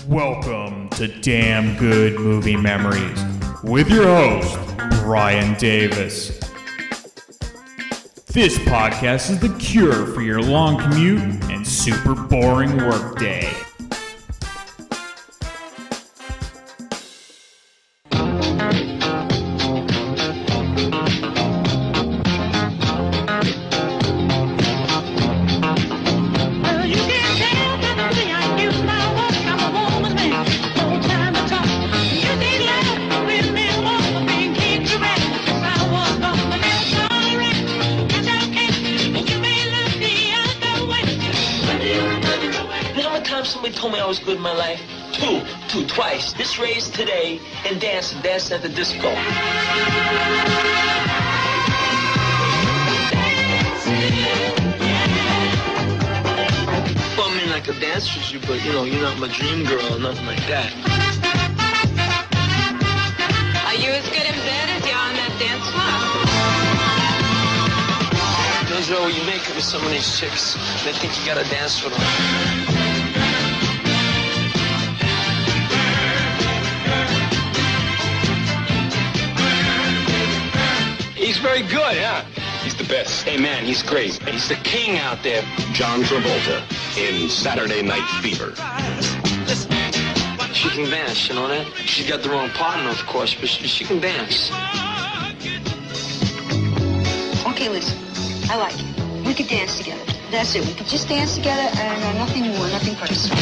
Welcome to Damn Good Movie Memories with your host, Brian Davis. This podcast is the cure for your long commute and super boring workday. Somebody told me I was good in my life. Twice. This race today and dancing at the disco. Well, I mean, I could dance with you, but you're not my dream girl or nothing like that. Are you as good in bed as you are on that dance floor? Joe, you make it with some of these chicks. They think you gotta dance with them. He's very good, yeah. He's the best. Hey, man, he's great. He's the king out there. John Travolta in Saturday Night Fever. She can dance, you know that? She got the wrong partner, of course, but she can dance. Okay, listen. I like it. We could dance together. That's it. We could just dance together and nothing more, nothing personal.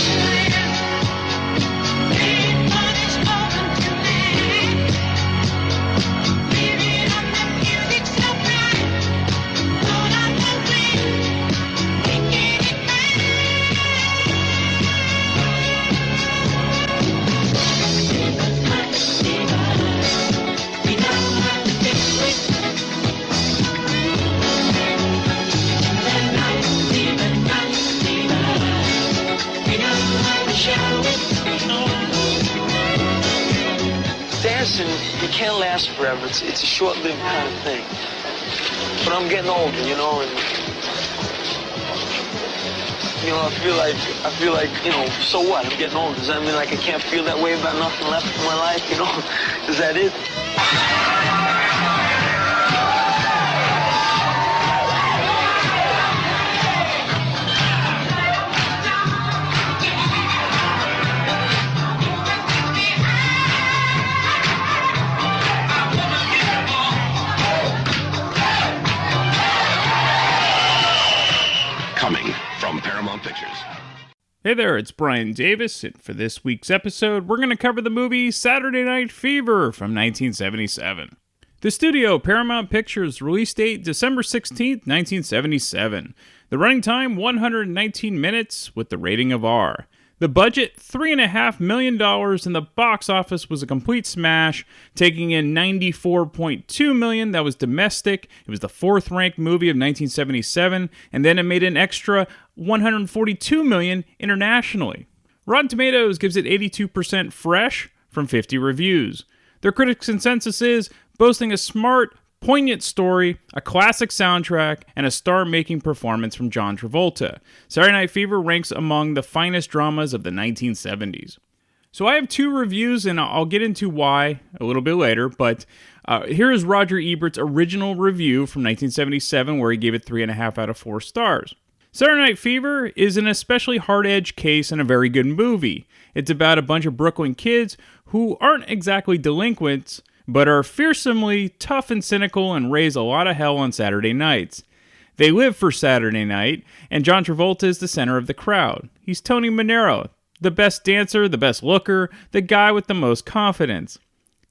Dancing, it can't last forever. It's a short-lived kind of thing. But I'm getting older, and I feel like, so what? I'm getting older. Does that mean like I can't feel that way about nothing left in my life? Is that it? Coming from Paramount Pictures. Hey there, it's Brian Davis, and for this week's episode, we're going to cover the movie Saturday Night Fever from 1977. The studio, Paramount Pictures, release date December 16th, 1977. The running time, 119 minutes, with the rating of R. The budget, $3.5 million, and the box office was a complete smash, taking in $94.2 million. That was domestic. It was the fourth-ranked movie of 1977, and then it made an extra $142 million internationally. Rotten Tomatoes gives it 82% fresh from 50 reviews. Their critics' consensus is boasting a smart, poignant story, a classic soundtrack, and a star-making performance from John Travolta. Saturday Night Fever ranks among the finest dramas of the 1970s. So I have two reviews, and I'll get into why a little bit later, but here is Roger Ebert's original review from 1977, where he gave it 3.5 out of 4 stars. Saturday Night Fever is an especially hard-edged case and a very good movie. It's about a bunch of Brooklyn kids who aren't exactly delinquents, but are fearsomely tough and cynical and raise a lot of hell on Saturday nights. They live for Saturday night, and John Travolta is the center of the crowd. He's Tony Manero, the best dancer, the best looker, the guy with the most confidence.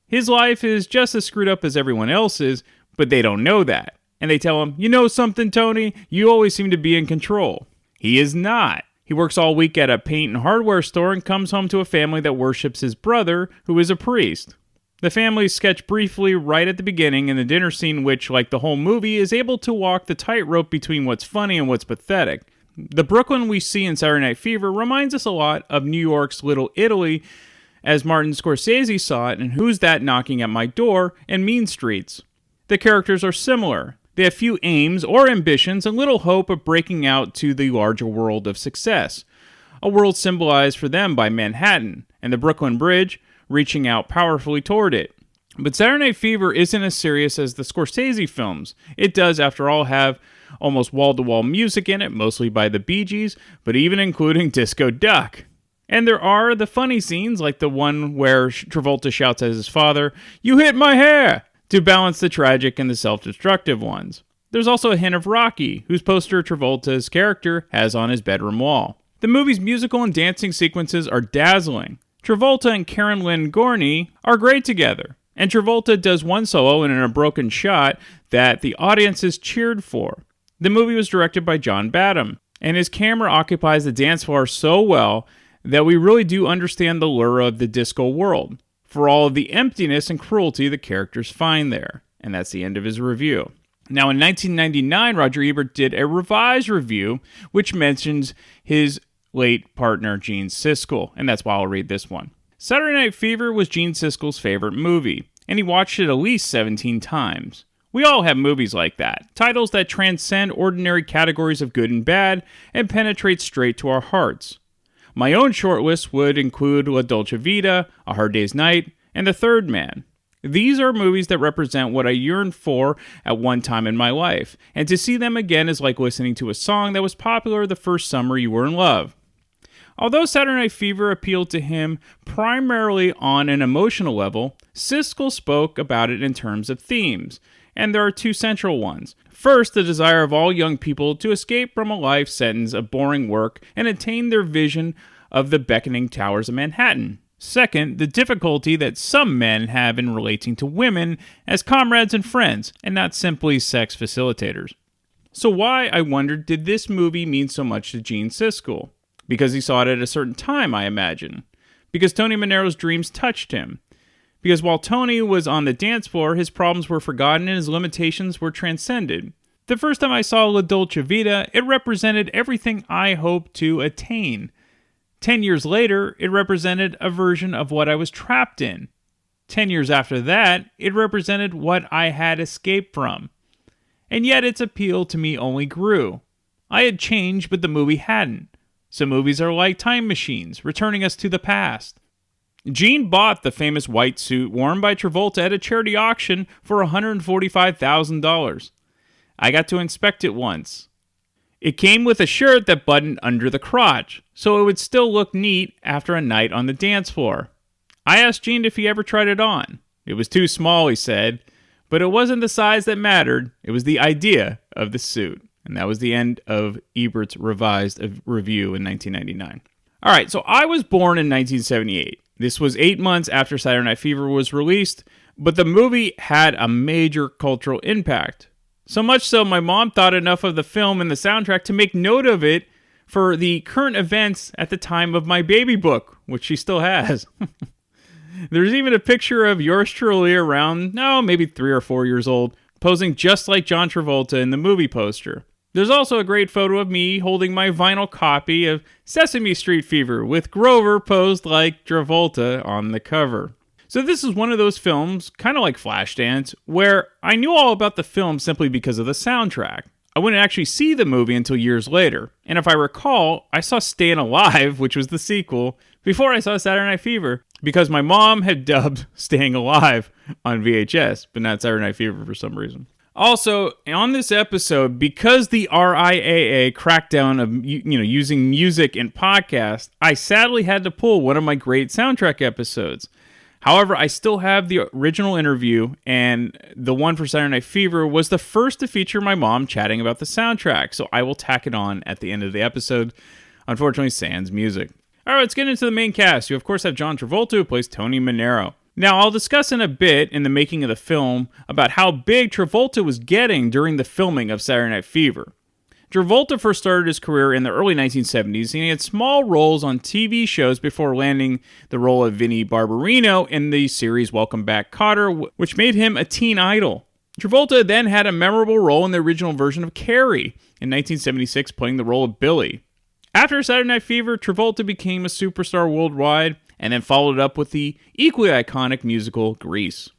His life is just as screwed up as everyone else's, but they don't know that. And they tell him, "You know something, Tony? You always seem to be in control." He is not. He works all week at a paint and hardware store and comes home to a family that worships his brother, who is a priest. The family is sketched briefly right at the beginning in the dinner scene, which, like the whole movie, is able to walk the tightrope between what's funny and what's pathetic. The Brooklyn we see in Saturday Night Fever reminds us a lot of New York's Little Italy, as Martin Scorsese saw it in Who's That Knocking at My Door and Mean Streets. The characters are similar. They have few aims or ambitions and little hope of breaking out to the larger world of success. a world symbolized for them by Manhattan and the Brooklyn Bridge reaching out powerfully toward it. But Saturday Night Fever isn't as serious as the Scorsese films. It does, after all, have almost wall-to-wall music in it, mostly by the Bee Gees, but even including Disco Duck. And there are the funny scenes, like the one where Travolta shouts at his father, "You hit my hair!" to balance the tragic and the self-destructive ones. There's also a hint of Rocky, whose poster Travolta's character has on his bedroom wall. The movie's musical and dancing sequences are dazzling. Travolta and Karen Lynn Gorney are great together, and Travolta does one solo in a broken shot that the audiences cheered for. The movie was directed by John Badham, and his camera occupies the dance floor so well that we really do understand the lure of the disco world, for all of the emptiness and cruelty the characters find there. And that's the end of his review. Now, in 1999, Roger Ebert did a revised review, which mentions his late partner, Gene Siskel, and that's why I'll read this one. Saturday Night Fever was Gene Siskel's favorite movie, and he watched it at least 17 times. We all have movies like that, titles that transcend ordinary categories of good and bad and penetrate straight to our hearts. My own shortlist would include La Dolce Vita, A Hard Day's Night, and The Third Man. These are movies that represent what I yearned for at one time in my life, and to see them again is like listening to a song that was popular the first summer you were in love. Although Saturday Night Fever appealed to him primarily on an emotional level, Siskel spoke about it in terms of themes, and there are two central ones. First, the desire of all young people to escape from a life sentence of boring work and attain their vision of the beckoning towers of Manhattan. Second, the difficulty that some men have in relating to women as comrades and friends, and not simply sex facilitators. So why, I wondered, did this movie mean so much to Gene Siskel? Because he saw it at a certain time, I imagine. Because Tony Manero's dreams touched him. Because while Tony was on the dance floor, his problems were forgotten and his limitations were transcended. The first time I saw La Dolce Vita, it represented everything I hoped to attain. 10 years later, it represented a version of what I was trapped in. 10 years after that, it represented what I had escaped from. And yet its appeal to me only grew. I had changed, but the movie hadn't. Some movies are like time machines, returning us to the past. Gene bought the famous white suit worn by Travolta at a charity auction for $145,000. I got to inspect it once. It came with a shirt that buttoned under the crotch, so it would still look neat after a night on the dance floor. I asked Gene if he ever tried it on. It was too small, he said, but it wasn't the size that mattered, it was the idea of the suit. And that was the end of Ebert's revised review in 1999. All right, so I was born in 1978. This was 8 months after Saturday Night Fever was released, but the movie had a major cultural impact. So much so, my mom thought enough of the film and the soundtrack to make note of it for the current events at the time of my baby book, which she still has. There's even a picture of yours truly around, maybe 3 or 4 years old, posing just like John Travolta in the movie poster. There's also a great photo of me holding my vinyl copy of Sesame Street Fever with Grover posed like Travolta on the cover. So this is one of those films, kind of like Flashdance, where I knew all about the film simply because of the soundtrack. I wouldn't actually see the movie until years later. And if I recall, I saw Stayin' Alive, which was the sequel, before I saw Saturday Night Fever, because my mom had dubbed Staying Alive on VHS, but not Saturday Night Fever for some reason. Also, on this episode, because the RIAA crackdown of using music in podcasts, I sadly had to pull one of my great soundtrack episodes. However, I still have the original interview, and the one for Saturday Night Fever was the first to feature my mom chatting about the soundtrack, so I will tack it on at the end of the episode. Unfortunately, sans music. All right, let's get into the main cast. You, of course, have John Travolta, who plays Tony Manero. Now, I'll discuss in a bit in the making of the film about how big Travolta was getting during the filming of Saturday Night Fever. Travolta first started his career in the early 1970s, and he had small roles on TV shows before landing the role of Vinnie Barbarino in the series Welcome Back, Kotter, which made him a teen idol. Travolta then had a memorable role in the original version of Carrie in 1976, playing the role of Billy. After Saturday Night Fever, Travolta became a superstar worldwide, and then followed up with the equally iconic musical Grease.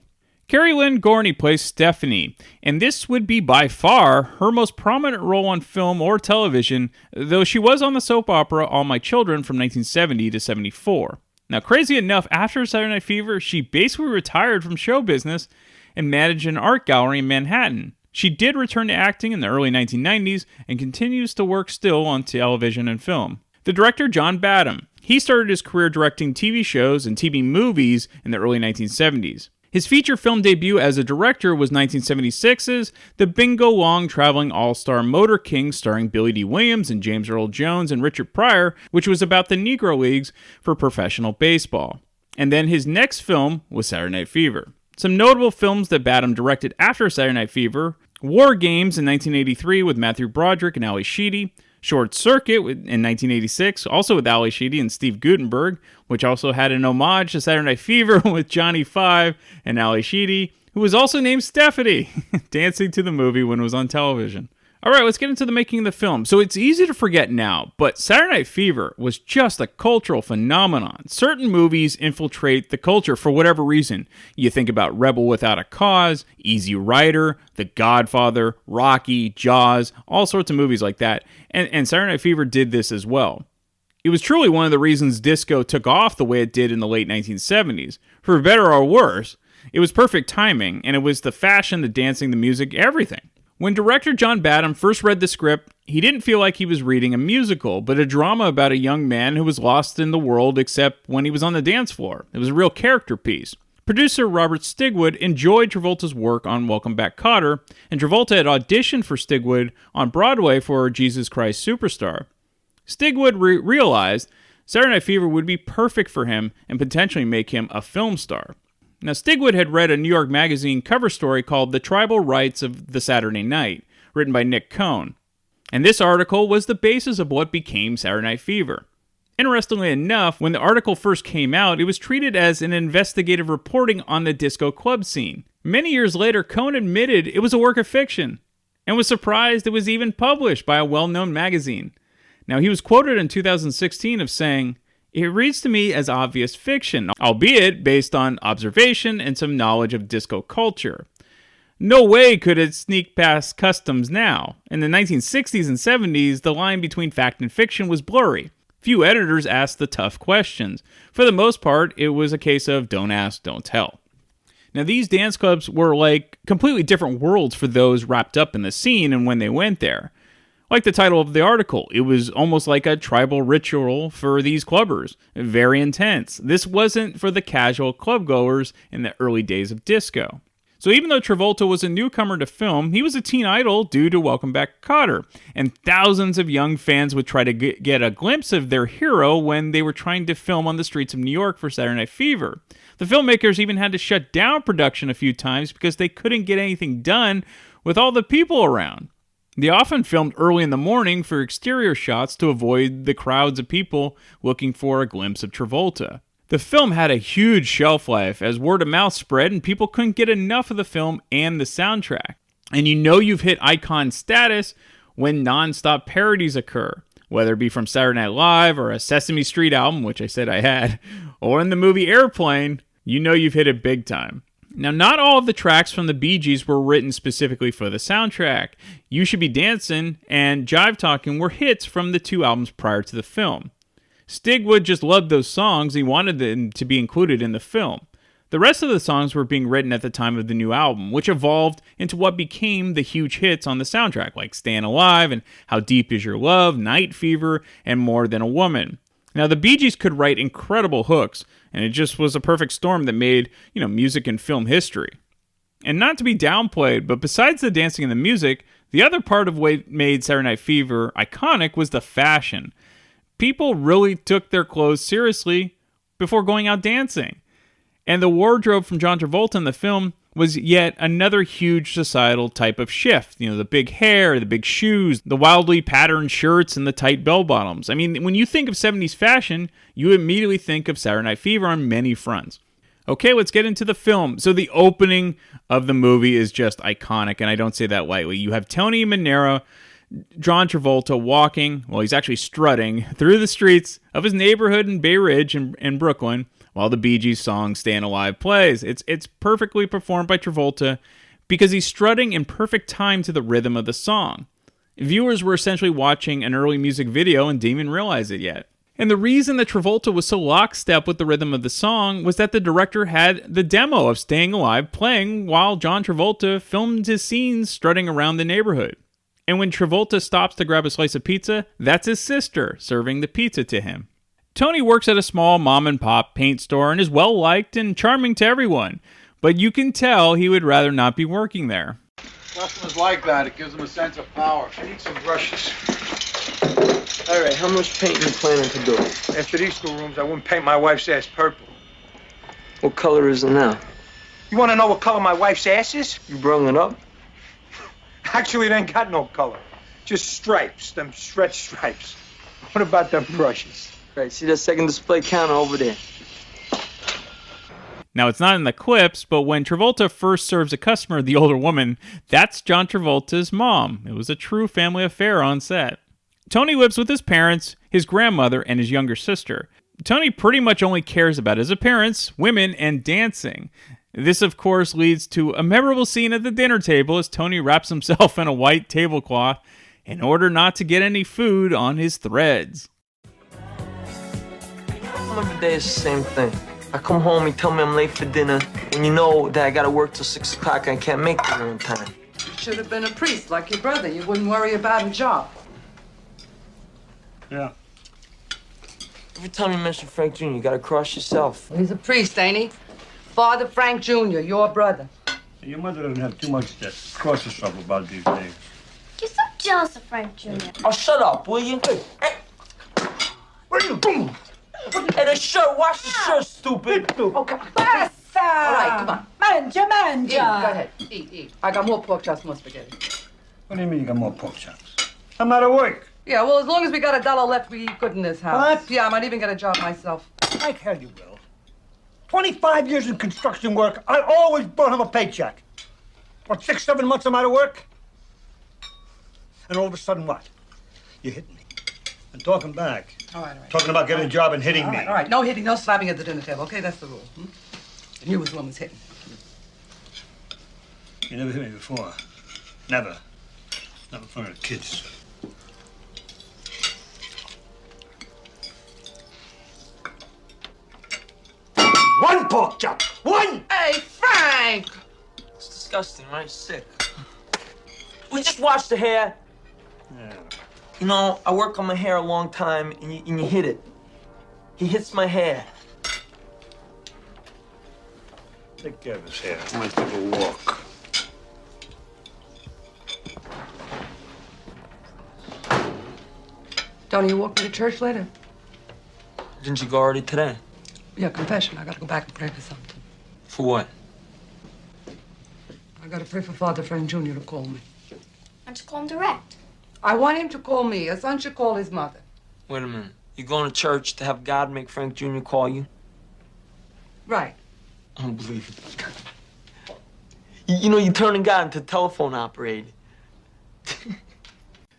Carrie Lynn Gorney plays Stephanie, and this would be by far her most prominent role on film or television, though she was on the soap opera All My Children from 1970 to 74. Now, crazy enough, after Saturday Night Fever, she basically retired from show business and managed an art gallery in Manhattan. She did return to acting in the early 1990s and continues to work still on television and film. The director, John Badham, he started his career directing TV shows and TV movies in the early 1970s. His feature film debut as a director was 1976's The Bingo Long Traveling All-Star Motor King, starring Billy D. Williams and James Earl Jones and Richard Pryor, which was about the Negro Leagues for professional baseball. And then his next film was Saturday Night Fever. Some notable films that Badham directed after Saturday Night Fever: War Games in 1983 with Matthew Broderick and Ali Sheedy, Short Circuit in 1986, also with Ali Sheedy and Steve Guttenberg, which also had an homage to Saturday Night Fever with Johnny Five and Ali Sheedy, who was also named Stephanie, dancing to the movie when it was on television. All right, let's get into the making of the film. So it's easy to forget now, but Saturday Night Fever was just a cultural phenomenon. Certain movies infiltrate the culture for whatever reason. You think about Rebel Without a Cause, Easy Rider, The Godfather, Rocky, Jaws, all sorts of movies like that. And Saturday Night Fever did this as well. It was truly one of the reasons disco took off the way it did in the late 1970s. For better or worse, it was perfect timing, and it was the fashion, the dancing, the music, everything. When director John Badham first read the script, he didn't feel like he was reading a musical, but a drama about a young man who was lost in the world except when he was on the dance floor. It was a real character piece. Producer Robert Stigwood enjoyed Travolta's work on Welcome Back, Kotter, and Travolta had auditioned for Stigwood on Broadway for Jesus Christ Superstar. Stigwood realized Saturday Night Fever would be perfect for him and potentially make him a film star. Now, Stigwood had read a New York Magazine cover story called The Tribal Rights of the Saturday Night, written by Nick Cohn. And this article was the basis of what became Saturday Night Fever. Interestingly enough, when the article first came out, it was treated as an investigative reporting on the disco club scene. Many years later, Cohn admitted it was a work of fiction, and was surprised it was even published by a well-known magazine. Now, he was quoted in 2016 of saying, "It reads to me as obvious fiction, albeit based on observation and some knowledge of disco culture. No way could it sneak past customs now. In the 1960s and 70s, the line between fact and fiction was blurry. Few editors asked the tough questions. For the most part, it was a case of don't ask, don't tell." Now, these dance clubs were like completely different worlds for those wrapped up in the scene and when they went there. Like the title of the article, it was almost like a tribal ritual for these clubbers. Very intense. This wasn't for the casual clubgoers in the early days of disco. So even though Travolta was a newcomer to film, he was a teen idol due to Welcome Back, Kotter, and thousands of young fans would try to get a glimpse of their hero when they were trying to film on the streets of New York for Saturday Night Fever. The filmmakers even had to shut down production a few times because they couldn't get anything done with all the people around. They often filmed early in the morning for exterior shots to avoid the crowds of people looking for a glimpse of Travolta. The film had a huge shelf life as word of mouth spread and people couldn't get enough of the film and the soundtrack. And you know you've hit icon status when non-stop parodies occur, whether it be from Saturday Night Live or a Sesame Street album, which I said I had, or in the movie Airplane, you know you've hit it big time. Now, not all of the tracks from the Bee Gees were written specifically for the soundtrack. You Should Be Dancin' and Jive Talkin' were hits from the two albums prior to the film. Stigwood just loved those songs. He wanted them to be included in the film. The rest of the songs were being written at the time of the new album, which evolved into what became the huge hits on the soundtrack, like Stayin' Alive and How Deep Is Your Love, Night Fever, and More Than a Woman. Now, the Bee Gees could write incredible hooks, and it just was a perfect storm that made, music and film history. And not to be downplayed, but besides the dancing and the music, the other part of what made Saturday Night Fever iconic was the fashion. People really took their clothes seriously before going out dancing. And the wardrobe from John Travolta in the film was yet another huge societal type of shift. The big hair, the big shoes, the wildly patterned shirts, and the tight bell-bottoms. I mean, when you think of 70s fashion, you immediately think of Saturday Night Fever on many fronts. Okay, let's get into the film. So the opening of the movie is just iconic, and I don't say that lightly. You have Tony Manero, John Travolta, walking, he's actually strutting through the streets of his neighborhood in Bay Ridge in Brooklyn, while the Bee Gees song Stayin' Alive plays. It's perfectly performed by Travolta because he's strutting in perfect time to the rhythm of the song. Viewers were essentially watching an early music video and didn't even realize it yet. And the reason that Travolta was so lockstep with the rhythm of the song was that the director had the demo of Stayin' Alive playing while John Travolta filmed his scenes strutting around the neighborhood. And when Travolta stops to grab a slice of pizza, that's his sister serving the pizza to him. Tony works at a small mom-and-pop paint store and is well-liked and charming to everyone, but you can tell he would rather not be working there. Customers like that. It gives them a sense of power. I need some brushes. All right, how much paint you planning to do? After these two rooms, I wouldn't paint my wife's ass purple. What color is it now? You want to know what color my wife's ass is? You brung it up? Actually, it ain't got no color. Just stripes, them stretch stripes. What about them brushes? Right, see that second display counter over there? Now, it's not in the clips, but when Travolta first serves a customer, the older woman, that's John Travolta's mom. It was a true family affair on set. Tony lives with his parents, his grandmother, and his younger sister. Tony pretty much only cares about his appearance, women, and dancing. This, of course, leads to a memorable scene at the dinner table as Tony wraps himself in a white tablecloth in order not to get any food on his threads. Every day is the same thing. I come home, you tell me I'm late for dinner, and you know that I gotta work till 6 o'clock and I can't make dinner in time. You should have been a priest like your brother. You wouldn't worry about a job. Yeah. Every time you mention Frank Jr., you gotta cross yourself. He's a priest, ain't he? Father Frank Jr., your brother. Your mother doesn't have too much to cross herself about these days. You're so jealous of Frank Jr. Oh, shut up, will you? Hey. What are you doing? Hey, the shirt, wash the shirt, stupid. Okay, basta! All right, come on. Manja. Go ahead, eat. I got more pork chops, more spaghetti. What do you mean you got more pork chops? I'm out of work. Yeah, well, as long as we got $1 left, we eat good in this house. What? Yeah, I might even get a job myself. Like hell you will. 25 years in construction work, I always brought him a paycheck. What, 6, 7 months I'm out of work? And all of a sudden, what? You hit me. And talking back. All right. Talking about getting a job and hitting me. All right. No hitting, no slapping at the dinner table. Okay, that's the rule. And you was the one who's hitting. You never hit me before. Never. Not in front of the kids. One pork chop! One! Hey, Frank! It's disgusting, right? Sick. We just washed the hair. Yeah. You know, I work on my hair a long time, and you hit it. He hits my hair. Take care of his hair. I might take a walk. Tony, you walk me to church later? Didn't you go already today? Yeah, confession. I gotta go back and pray for something. For what? I gotta pray for Father Frank Jr. to call me. Why don't you call him direct? I want him to call me. A son should call his mother. Wait a minute. You going to church to have God make Frank Jr. call you? Right. I don't believe it. You know, you're turning God into a telephone operator.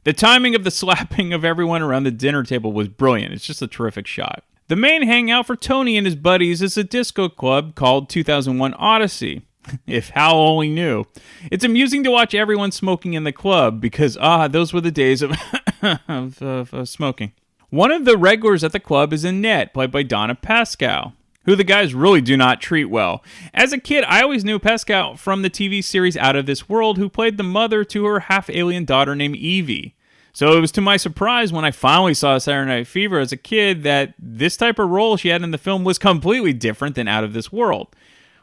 The timing of the slapping of everyone around the dinner table was brilliant. It's just a terrific shot. The main hangout for Tony and his buddies is a disco club called 2001 Odyssey. If Hal only knew. It's amusing to watch everyone smoking in the club because, those were the days of, of smoking. One of the regulars at the club is Annette, played by Donna Pascal, who the guys really do not treat well. As a kid, I always knew Pascal from the TV series Out of This World, who played the mother to her half-alien daughter named Evie. So it was to my surprise when I finally saw Saturday Night Fever as a kid that this type of role she had in the film was completely different than Out of This World.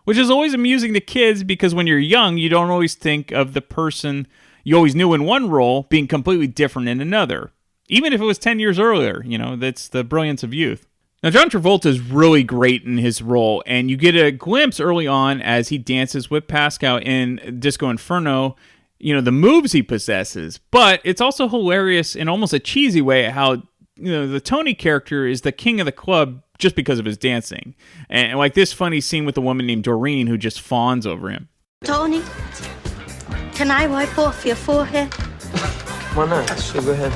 Which is always amusing to kids because when you're young, you don't always think of the person you always knew in one role being completely different in another. Even if it was 10 years earlier, that's the brilliance of youth. Now, John Travolta is really great in his role, and you get a glimpse early on as he dances with Pascal in Disco Inferno, the moves he possesses. But it's also hilarious in almost a cheesy way how, the Tony character is the king of the club just because of his dancing. And like this funny scene with a woman named Doreen who just fawns over him. Tony, can I wipe off your forehead? Why not? Sure, go ahead.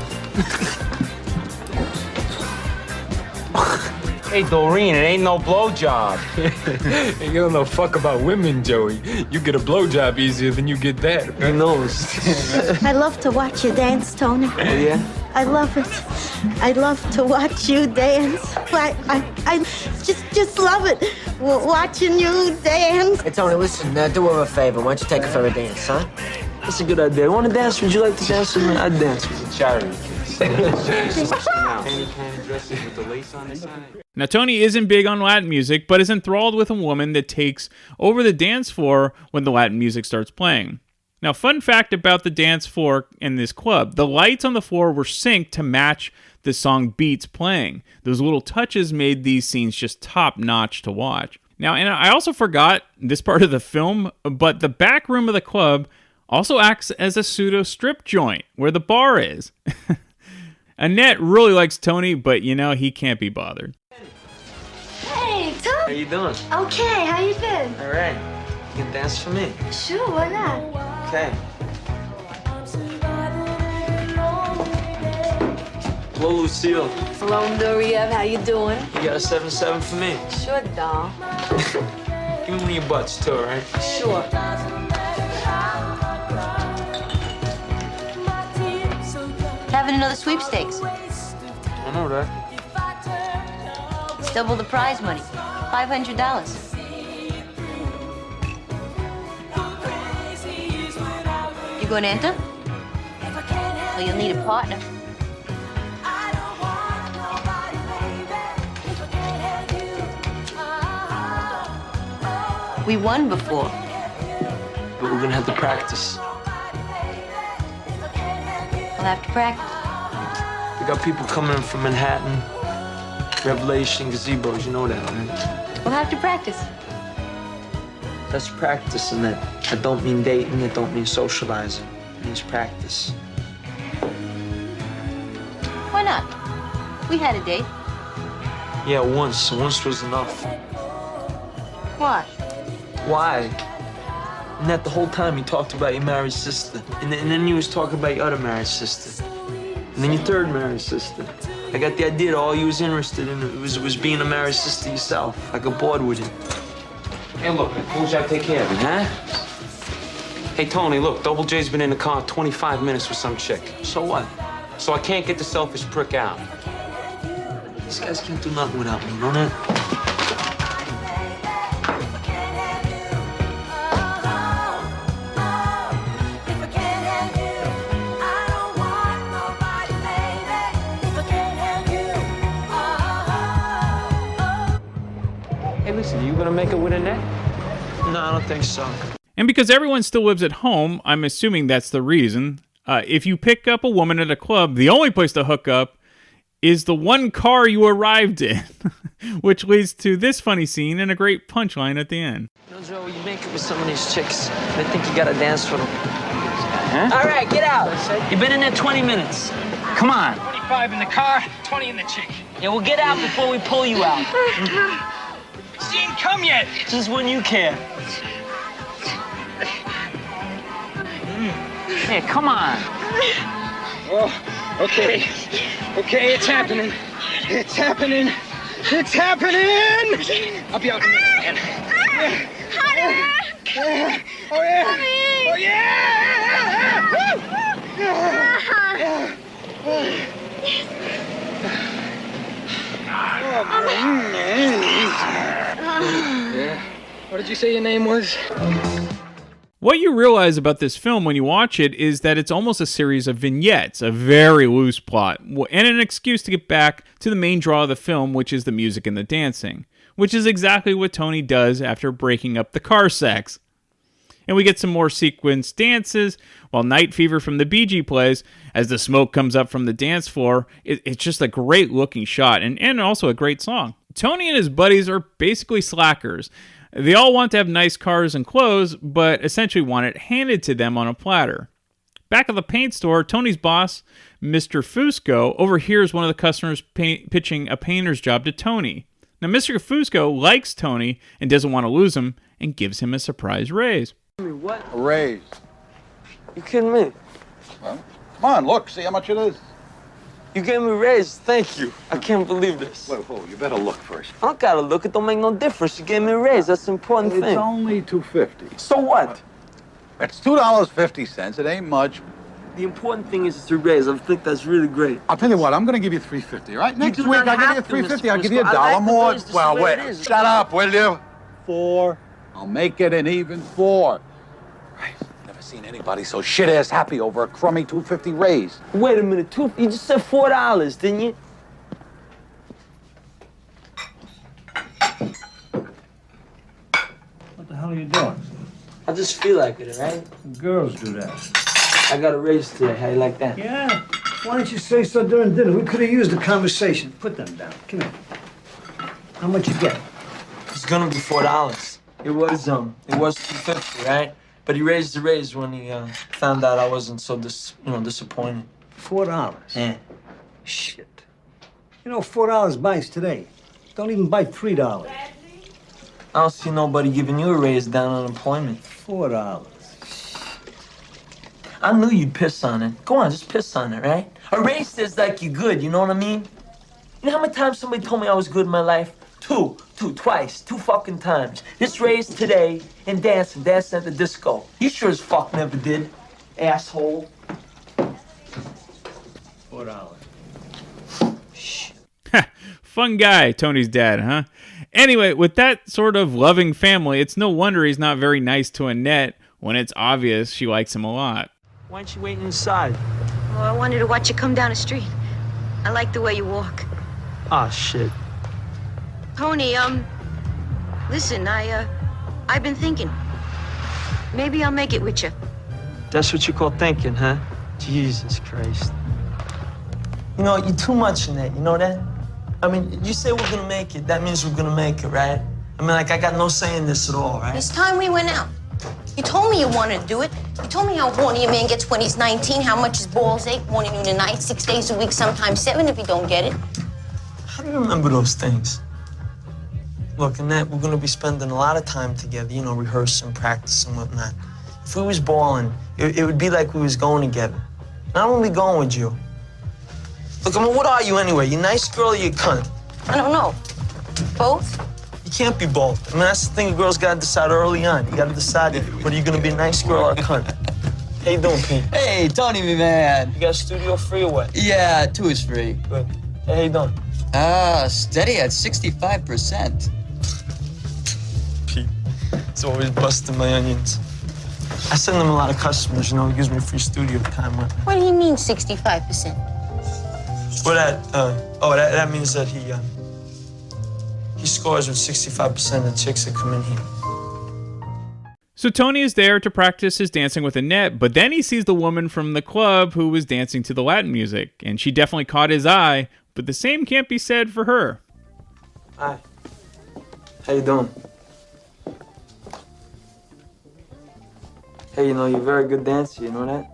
Hey, Doreen, it ain't no blowjob. Hey, you don't know fuck about women, Joey. You get a blowjob easier than you get that. He knows. I love to watch you dance, Tony. Oh, yeah? I love it. I love to watch you dance. I just love it. Watching you dance. Hey, Tony, listen, do her a favor. Why don't you take her for a dance, huh? That's a good idea. You want to dance? Would you like to dance with me? I'd dance with you. Charity. Dresses with the lace on the side. Now, Tony isn't big on Latin music, but is enthralled with a woman that takes over the dance floor when the Latin music starts playing. Now, fun fact about the dance floor in this club, the lights on the floor were synced to match the song beats playing. Those little touches made these scenes just top-notch to watch. Now, and I also forgot this part of the film, but the back room of the club also acts as a pseudo-strip joint where the bar is. Annette really likes Tony, but he can't be bothered. Hey, Tony. How you doing? Okay, how you been? All right. You can dance for me. Sure, why not? Okay. Hello, Lucille. Hello, Nuriev. How you doing? You got a 7-7 for me? Sure, doll. Give me one of your butts, too, all right? Sure. Having another sweepstakes. I know that. It's double the prize money. $500. You going to enter? Well, you'll need a partner. We won before. But we're gonna have to practice. We'll have to practice. We got people coming in from Manhattan, Revelation, gazebos, you know that, right? We'll have to practice. That's practice, and that I don't mean dating, it don't mean socializing. It means practice. Why not? We had a date. Yeah, once. Once was enough. Why? Why? And that the whole time you talked about your married sister. And then you was talking about your other married sister. And then your third married sister. I got the idea that all you was interested in was being a married sister yourself. I got bored with it. Hey, look, who's I take care of it, huh? Hey, Tony, look, Double J's been in the car 25 minutes with some chick. So what? So I can't get the selfish prick out. These guys can't do nothing without me, you know that? Hey, listen, are you gonna make it with Annette? No, I don't think so. And because everyone still lives at home, I'm assuming that's the reason. If you pick up a woman at a club, the only place to hook up is the one car you arrived in, which leads to this funny scene and a great punchline at the end. You know, Joe, you make it with some of these chicks. They think you gotta dance for them. Huh? All right, get out. You've been in there 20 minutes. Come on. 25 in the car, 20 in the chick. Yeah, well, get out before we pull you out. She ain't come yet. Just when you can. Hey, come on. Oh, okay. Okay, it's happening. It's happening. It's happening. I'll be out in a minute, man. Yeah. Oh, yeah. Oh, yeah. Yeah. What did you say your name was? What you realize about this film when you watch it is that it's almost a series of vignettes, a very loose plot, and an excuse to get back to the main draw of the film, which is the music and the dancing, which is exactly what Tony does after breaking up the car sex. And we get some more sequenced dances while Night Fever from the Bee Gees plays as the smoke comes up from the dance floor. It's just a great looking shot and also a great song. Tony and his buddies are basically slackers. They all want to have nice cars and clothes, but essentially want it handed to them on a platter. Back at the paint store, Tony's boss, Mr. Fusco, overhears one of the customers pitching a painter's job to Tony. Now, Mr. Fusco likes Tony and doesn't want to lose him and gives him a surprise raise. What? A raise. You kidding me? Well, come on, look, see how much it is. You gave me a raise. Thank you. I can't believe this. Whoa, you better look first. I don't gotta look. It don't make no difference. You gave me a raise. That's the important thing. It's only $2.50. So what? It's $2.50. It ain't much. The important thing is it's a raise. I think that's really great. I'll tell you what, I'm gonna give you $3.50, all right? Next do week, not I'll have give you to, $3.50. Mr. I'll give you Crisco. I $1 like the more. raise just Well, the way it wait. is. Shut up, will you? 4. I'll make it an even 4. Never seen anybody so shit-ass happy over a crummy $2.50 raise. Wait a minute, you just said $4, didn't you? What the hell are you doing? I just feel like it, all right? Girls do that. I got a raise today. How you like that? Yeah. Why didn't you say so during dinner? We could have used the conversation. Put them down. Come here. How much you get? It's gonna be $4. It was $2.50, right? But he raised the raise when he found out I wasn't so disappointed. $4. Yeah. Shit. You know, $4 buys today. Don't even buy $3. I don't see nobody giving you a raise down on unemployment. $4. I knew you'd piss on it. Go on, just piss on it, right? A raise says like you're good, you know what I mean? You know how many times somebody told me I was good in my life? Twice, 2 fucking times. This raise today and dancing at the disco. You sure as fuck never did, asshole. $4. Fun guy, Tony's dad, huh? Anyway, with that sort of loving family, it's no wonder he's not very nice to Annette when it's obvious she likes him a lot. Why aren't you waiting inside? Oh, I wanted to watch you come down the street. I like the way you walk. Ah, shit. Tony, listen, I've been thinking. Maybe I'll make it with you. That's what you call thinking, huh? Jesus Christ. You know, you're too much in that, you know that? I mean, you say we're gonna make it, that means we're gonna make it, right? I mean, like, I got no say in this at all, right? It's time we went out. You told me you wanted to do it. You told me how horny a man gets when he's 19, how much his balls ache, morning, noon, and night, 6 days a week, sometimes 7 if you don't get it. How do you remember those things? Look, Annette, we're gonna be spending a lot of time together, you know, rehearsing, practicing, whatnot. If we was balling, it would be like we was going together. Not only going with you. Look, I mean, what are you anyway? You nice girl or you cunt? I don't know. Both? You can't be both. I mean, that's the thing a girl's gotta decide early on. You gotta decide whether you're gonna be a nice girl or a cunt. How you doing, Pete? Hey, Tony, me man. You got a studio free or what? Yeah, 2 is free. Good. Hey, how you doing? Steady at 65%. Pete, it's always busting my onions. I send them a lot of customers, you know, it gives me free studio time. What do you mean 65%? Well, that means that he scores with 65% of the chicks that come in here. So Tony is there to practice his dancing with Annette, but then he sees the woman from the club who was dancing to the Latin music, and she definitely caught his eye, but the same can't be said for her. Hi. How you doing? Hey, you know, you're a very good dancer, you know that?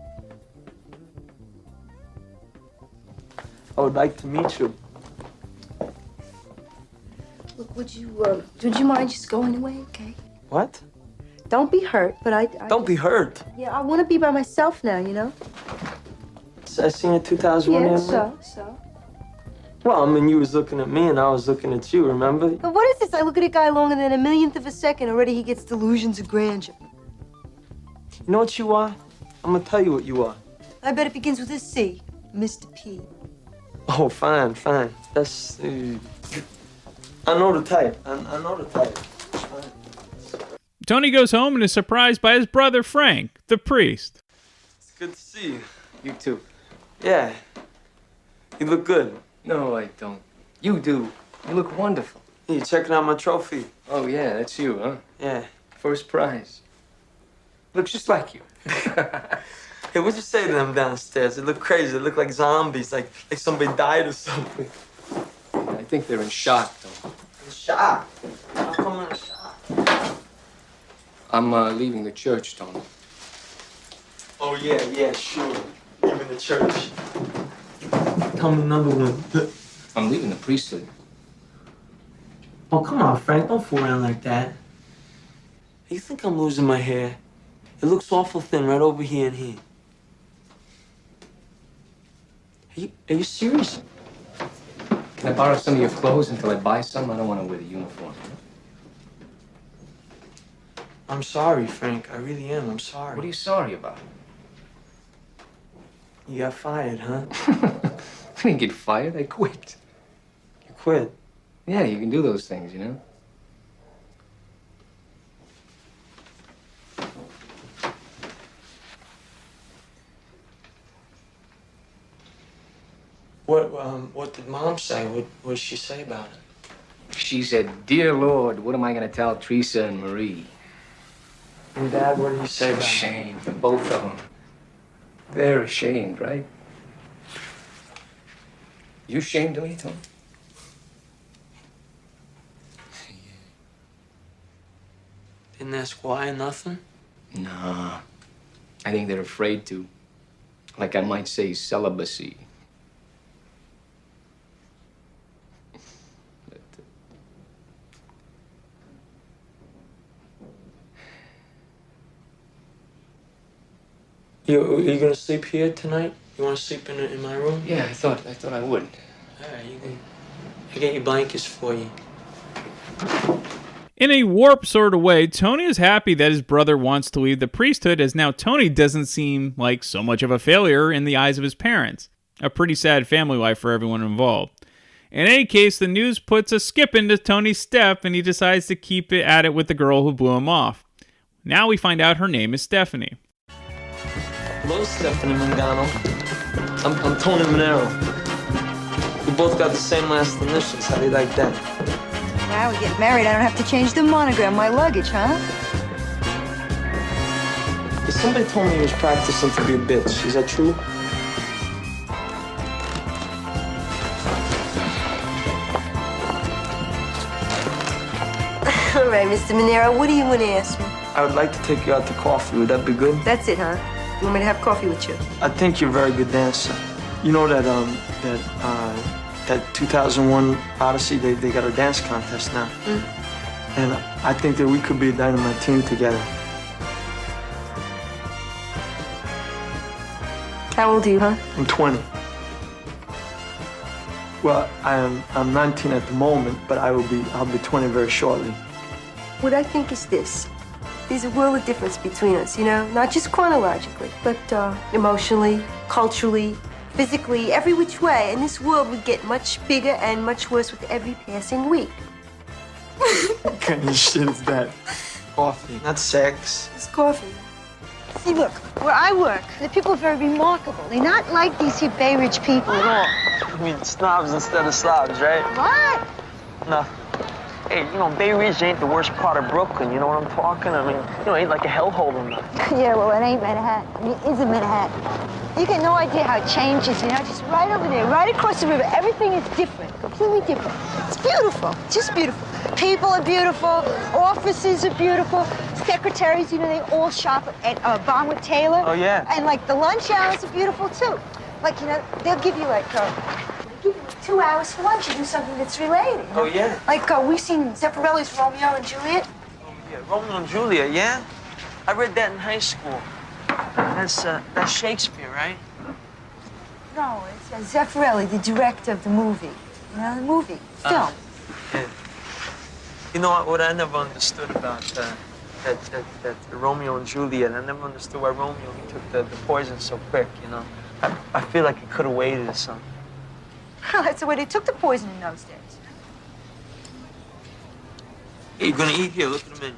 I would like to meet you. Look, would you mind just going away, okay? What? Don't be hurt, but I Don't be hurt. Yeah, I want to be by myself now, you know? I seen it 2001. Yeah, so. Well, I mean, you was looking at me and I was looking at you, remember? But what is this? I look at a guy longer than a millionth of a second. Already he gets delusions of grandeur. You know what you are? I'm gonna tell you what you are. I bet it begins with a C. Mr. P. Oh, fine. That's... I know the type. I know the type. Tony goes home and is surprised by his brother Frank, the priest. It's good to see you. You too. Yeah. You look good. No, I don't. You do. You look wonderful. Hey, you checking out my trophy? Oh, yeah, that's you, huh? Yeah. First prize. Looks just like you. Hey, what'd you say to them downstairs? They look crazy. They look like zombies, like somebody died or something. I think they're in shock, though. In shock? How come in shock? I'm leaving the church, Tony. Oh, yeah, sure. Leaving the church. Tell me another one. I'm leaving the priesthood. Oh, come on, Frank. Don't fool around like that. You think I'm losing my hair? It looks awful thin right over here and here. Are you serious? Can I borrow some of your clothes until I buy some? I don't want to wear the uniform. I'm sorry, Frank. I really am. I'm sorry. What are you sorry about? You got fired, huh? I didn't get fired. I quit. You quit? Yeah, you can do those things, you know? What did Mom say? What did she say about it? She said, "Dear Lord, what am I going to tell Teresa and Marie?" And Dad, what did he say about it? Ashamed for both of them. They're ashamed, right? You ashamed of me, Tom? Didn't ask why, nothing? Nah. I think they're afraid to. Like I might say celibacy. Are you gonna sleep here tonight? You wanna sleep in my room? Yeah, I thought I would. Alright, I get your blankets for you. In a warped sort of way, Tony is happy that his brother wants to leave the priesthood, as now Tony doesn't seem like so much of a failure in the eyes of his parents. A pretty sad family life for everyone involved. In any case, the news puts a skip into Tony's step, and he decides to keep it at it with the girl who blew him off. Now we find out her name is Stephanie. Hello, Stephanie Mangano. I'm Tony Manero. We both got the same last initials. How do you like that? Wow, we get married. I don't have to change the monogram. My luggage, huh? Somebody told me he was practicing to be a bitch. Is that true? All right, Mr. Monero, what do you want to ask me? I would like to take you out to coffee. Would that be good? That's it, huh? You want me to have coffee with you? I think you're a very good dancer. You know that that 2001 Odyssey, they got a dance contest now. And I think that we could be a dynamite team together. How old are you, huh? I'm 20. Well, I'm 19 at the moment, but I'll be 20 very shortly. What I think is this. There's a world of difference between us, you know? Not just chronologically, but emotionally, culturally, physically, every which way. And this world would get much bigger and much worse with every passing week. What kind of shit is that? Coffee, not sex. It's coffee. See, look, where I work, the people are very remarkable. They're not like these here Bay Ridge people at all. I mean, snobs instead of slobs, right? What? No. Hey, you know, Bay Ridge ain't the worst part of Brooklyn, you know what I'm talking? I mean, you know, it ain't like a hellhole or nothing. Yeah, well, it ain't Manhattan. I mean, it isn't Manhattan. You get no idea how it changes, you know? Just right over there, right across the river, everything is different, completely different. It's beautiful, just beautiful. People are beautiful, offices are beautiful, secretaries, you know, they all shop at Bonwit Taylor. Oh, yeah. And, like, the lunch hours are beautiful, too. Like, you know, they'll give you, like, 2 hours for lunch to do something that's related. You know? Oh, yeah? Like, we've seen Zeffirelli's Romeo and Juliet. Oh, yeah, Romeo and Juliet, yeah? I read that in high school. That's Shakespeare, right? No, it's Zeffirelli, the director of the movie. You know, the movie, film. Yeah. You know what I never understood about that Romeo and Juliet? I never understood why Romeo, he took the poison so quick, you know? I feel like he could have waited or something. That's the way they took the poison in those days. Hey, you gonna eat? Here, look at the menu.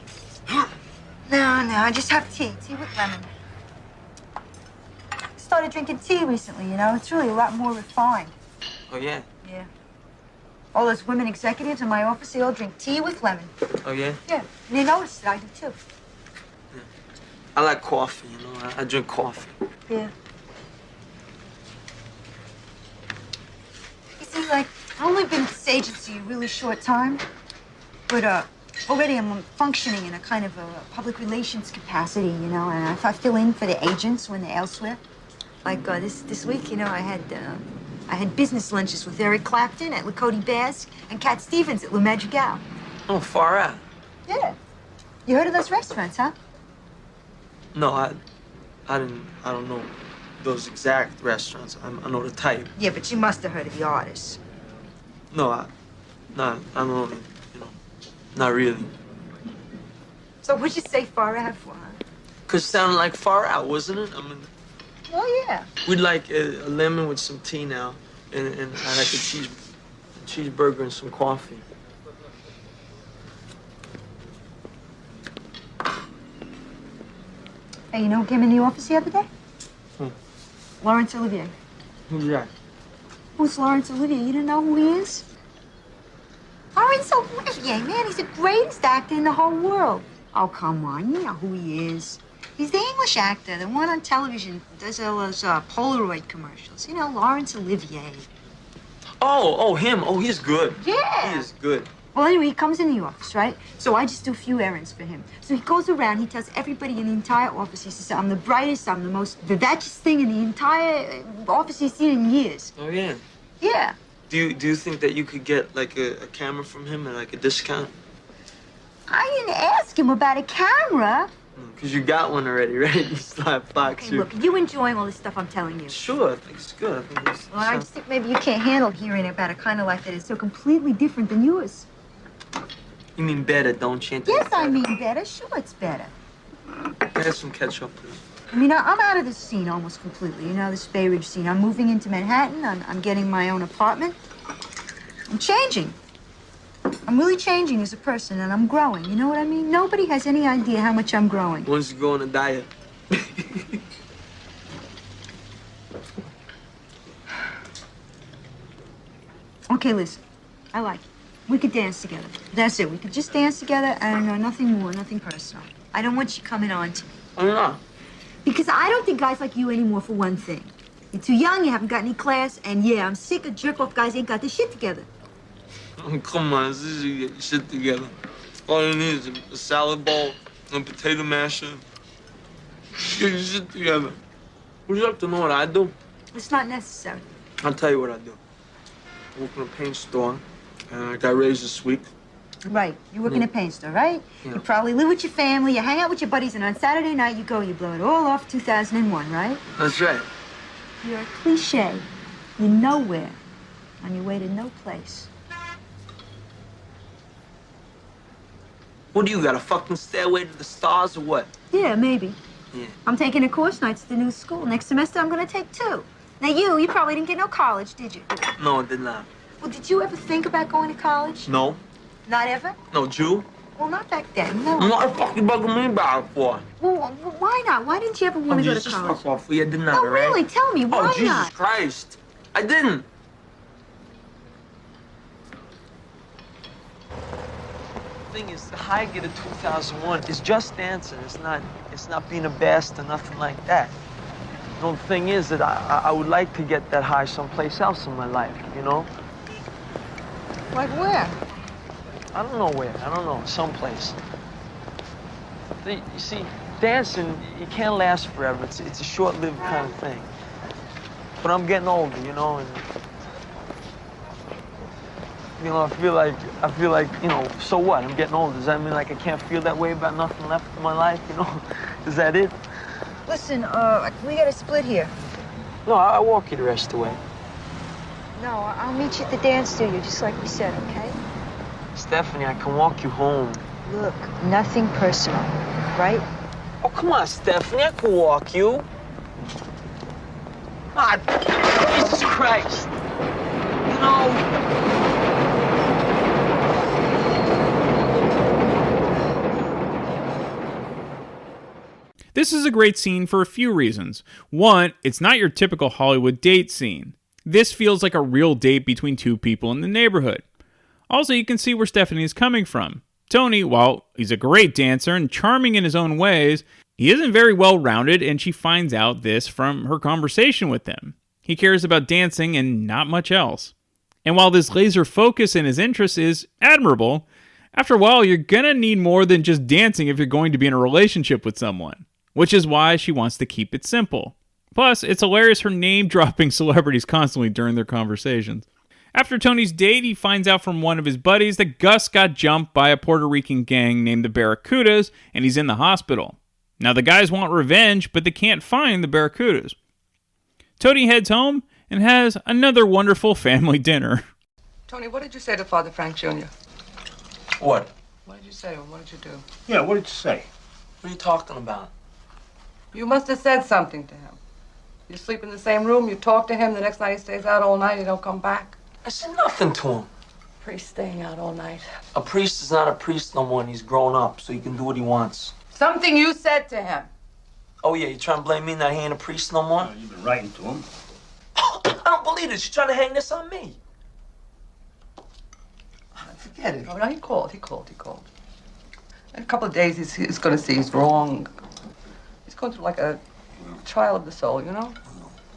No, I just have tea with lemon. Started drinking tea recently, you know? It's really a lot more refined. Oh, yeah? Yeah. All those women executives in my office, they all drink tea with lemon. Oh, yeah? Yeah, and they notice that I do too. Yeah. I like coffee, you know? I drink coffee. Yeah. You see, like, I've only been at this agency a really short time, but already I'm functioning in a kind of a public relations capacity, you know, and if I fill in for the agents when they're elsewhere. Like this week, you know, I had business lunches with Eric Clapton at Lakota Basque and Cat Stevens at Le Madrigal. Oh, far out. Yeah. You heard of those restaurants, huh? No, I don't know. those exact restaurants. I know the type. Yeah, but you must have heard of the artist. No, I don't know. Not really. So what'd you say Far Out for, huh? Cause it sounded like Far Out, wasn't it? I mean, Oh, yeah. we'd like a lemon with some tea now, and I like a cheeseburger and some coffee. Hey, you know who came in the office the other day? Hmm. Laurence Olivier. Who's that? Who's Laurence Olivier? You don't know who he is? Laurence Olivier, man, he's the greatest actor in the whole world. Oh, come on, you know who he is. He's the English actor, the one on television that does all those Polaroid commercials. You know, Laurence Olivier. Oh, him. Oh, he's good. Yeah. He is good. Well, anyway, he comes in the office, right? So I just do a few errands for him. So he goes around, he tells everybody in the entire office, he says, I'm the brightest, I'm the most vivacious thing in the entire office he's seen in years. Oh, yeah. Yeah. Do you think that you could get like a camera from him at like a discount? I didn't ask him about a camera. Cause you got one already, right? You still have Fox. Hey, look, you enjoying all this stuff I'm telling you? Sure, I think it's good. I think it's. Well, I just think maybe you can't handle hearing about a kind of life that is so completely different than yours. You mean better, don't you? Yes, I mean better. Sure, it's better. Get some ketchup, please. I mean, I'm out of this scene almost completely. You know, this Bay Ridge scene. I'm moving into Manhattan. I'm getting my own apartment. I'm changing. I'm really changing as a person, and I'm growing. You know what I mean? Nobody has any idea how much I'm growing. Once you go on a diet. Okay, listen. I like it. We could dance together. That's it. We could just dance together and nothing more, nothing personal. I don't want you coming on to me. Why not? Because I don't think guys like you anymore for one thing. You're too young, you haven't got any class, and yeah, I'm sick of jerk-off guys ain't got their shit together. Oh, come on, it's easy to get your shit together. All you need is a salad bowl and a potato masher. Get your shit together. Would you like to know what I do? It's not necessary. I'll tell you what I do. I open a paint store, and I got raised this week. Right. You work in a paint store, right? Yeah. You probably live with your family, you hang out with your buddies, and on Saturday night you go, you blow it all off 2001, right? That's right. You're a cliche. You're nowhere. On your way to no place. What do you got, a fucking stairway to the stars or what? Yeah, maybe. Yeah. I'm taking a course nights at the new school. Next semester I'm gonna take 2. Now you probably didn't get no college, did you? No, I did not. Well, did you ever think about going to college? No. Not ever? No, Jew? Well, not back then, no. What the fuck you bugging me about it for? Well, why not? Why didn't you ever want to go to Jesus, college? fuck off. I did not, No, all right? really, tell me, why Oh, Jesus not? Christ. I didn't. The thing is, the high I get at 2001 is just dancing. It's not being a best or nothing like that. You know, the thing is that I would like to get that high someplace else in my life, you know? Like where? I don't know where. I don't know. Someplace. You see, dancing, you can't last forever. It's a short-lived kind of thing. But I'm getting older, you know, and you know, I feel like, you know, so what? I'm getting older. Does that mean like I can't feel that way about nothing left in my life? You know, is that it? Listen, we gotta split here. No, I'll walk you the rest of the way. No, I'll meet you at the dance studio, just like we said, okay? Stephanie, I can walk you home. Look, nothing personal, right? Oh, come on, Stephanie, I can walk you. Ah, Jesus Christ. You know... This is a great scene for a few reasons. One, it's not your typical Hollywood date scene. This feels like a real date between two people in the neighborhood. Also, you can see where Stephanie is coming from. Tony, while he's a great dancer and charming in his own ways, he isn't very well-rounded, and she finds out this from her conversation with him. He cares about dancing and not much else. And while this laser focus in his interests is admirable, after a while you're gonna need more than just dancing if you're going to be in a relationship with someone. Which is why she wants to keep it simple. Plus, it's hilarious her name-dropping celebrities constantly during their conversations. After Tony's date, he finds out from one of his buddies that Gus got jumped by a Puerto Rican gang named the Barracudas, and he's in the hospital. Now, the guys want revenge, but they can't find the Barracudas. Tony heads home and has another wonderful family dinner. Tony, what did you say to Father Frank Jr.? What? What did you say to him? What did you do? Yeah, what did you say? What are you talking about? You must have said something to him. You sleep in the same room, you talk to him, the next night he stays out all night, he don't come back. I said nothing to him. Priest staying out all night. A priest is not a priest no more, and he's grown up, so he can do what he wants. Something you said to him. Oh, yeah, you trying to blame me that he ain't a priest no more? You've been writing to him. I don't believe this. You're trying to hang this on me. Forget it. Oh, no, he called. In a couple of days, he's going to see he's wrong. He's going through like a trial of the soul, you know?